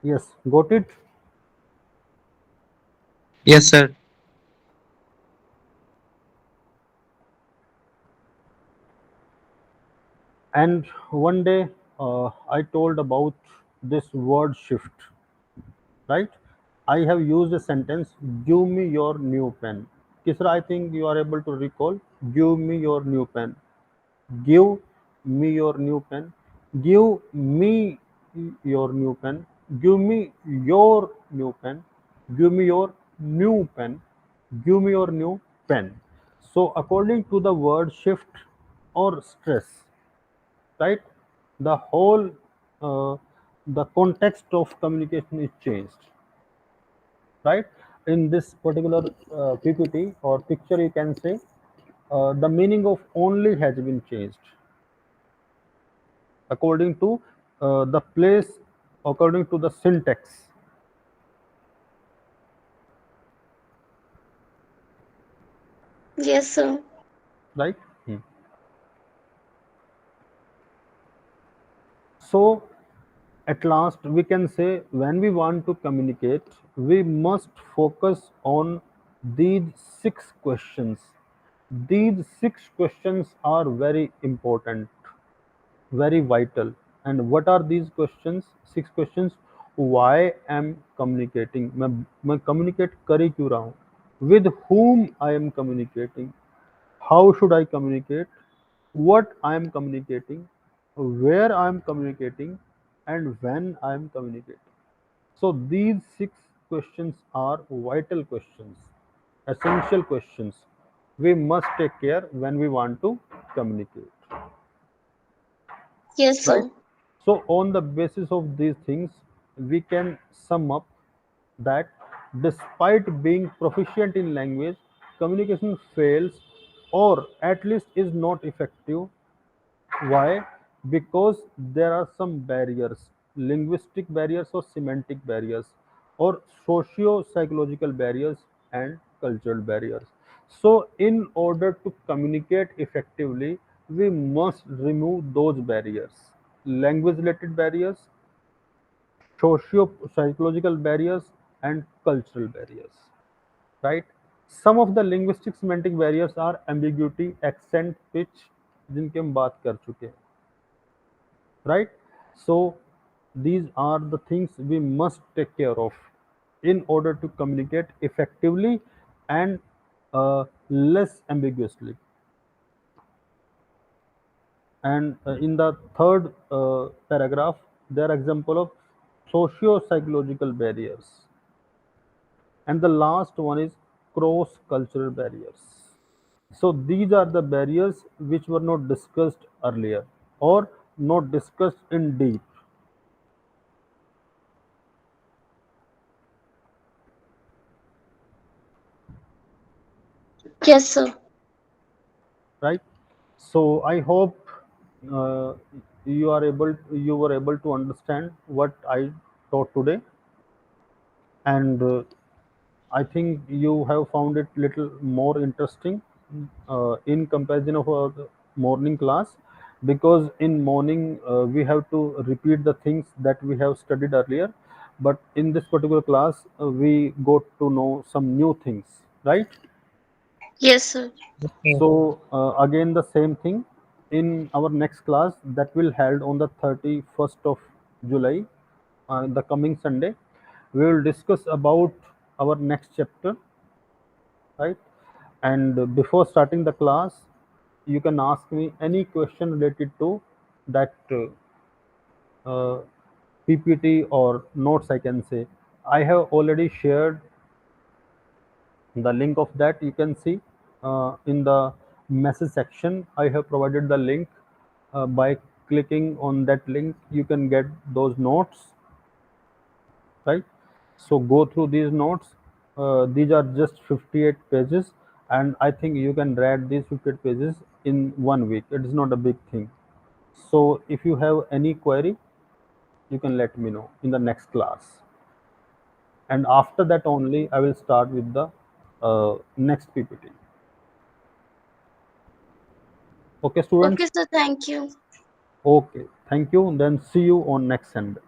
Yes, got it. Yes, sir. And one day I told about this word shift, right? I have used a sentence, give me your new pen. Kisra, I think you are able to recall. Give me your new pen. Give me your new pen. Give me your new pen. Give me your new pen. Give me your new pen. Give me your new pen. So according to the word shift or stress, right, the whole uh, the context of communication is changed, right? In this particular ppt or picture, you can say the meaning of only has been changed according to the place, according to the syntax, Yes, sir. right? Hmm. So at last we can say, when we want to communicate, we must focus on these six questions. These six questions are very important, very vital. And what are these questions? Six questions. Why am communicating? मैं communicate कर ही क्यों रहा हूँ? With whom I am communicating? How should I communicate? What I am communicating? Where I am communicating? And when I am communicating? So these six questions are vital questions, essential questions. We must take care when we want to communicate, Yes, right? sir. So, on the basis of these things, we can sum up that despite being proficient in language, communication fails or at least is not effective. Why? Because there are some barriers, linguistic barriers or semantic barriers, or socio psychological barriers and cultural barriers. So, in order to communicate effectively, we must remove those barriers, language related barriers, socio psychological barriers, and cultural barriers, right? Some of the linguistic semantic barriers are ambiguity, accent, pitch, जिनकी हम बात कर चुके हैं, right? So these are the things we must take care of in order to communicate effectively and less ambiguously. And in the third paragraph, there are example of socio-psychological barriers, and the last one is cross-cultural barriers. So these are the barriers which were not discussed earlier or not discussed in deep, Yes, sir. right? So I hope uh, you were able to understand what I taught today, and I think you have found it little more interesting in comparison of our morning class, because in morning we have to repeat the things that we have studied earlier, but in this particular class we got to know some new things, right? Yes, sir. Yes, sir. So again the same thing, in our next class that will held on the 31st of July, the coming Sunday, we will discuss about our next chapter, right? And before starting the class, you can ask me any question related to that uh, PPT or notes. I can say I have already shared The link of that you can see in the message section. I have provided the link. By clicking on that link you can get those notes, right? So go through these notes. These are just 58 pages, and I think you can read these 58 pages in 1 week. It is not a big thing. So if you have any query, you can let me know in the next class, and after that only I will start with the next PPT. Okay, students. Okay, sir. Thank you. Okay, thank you. Then see you on next Sunday.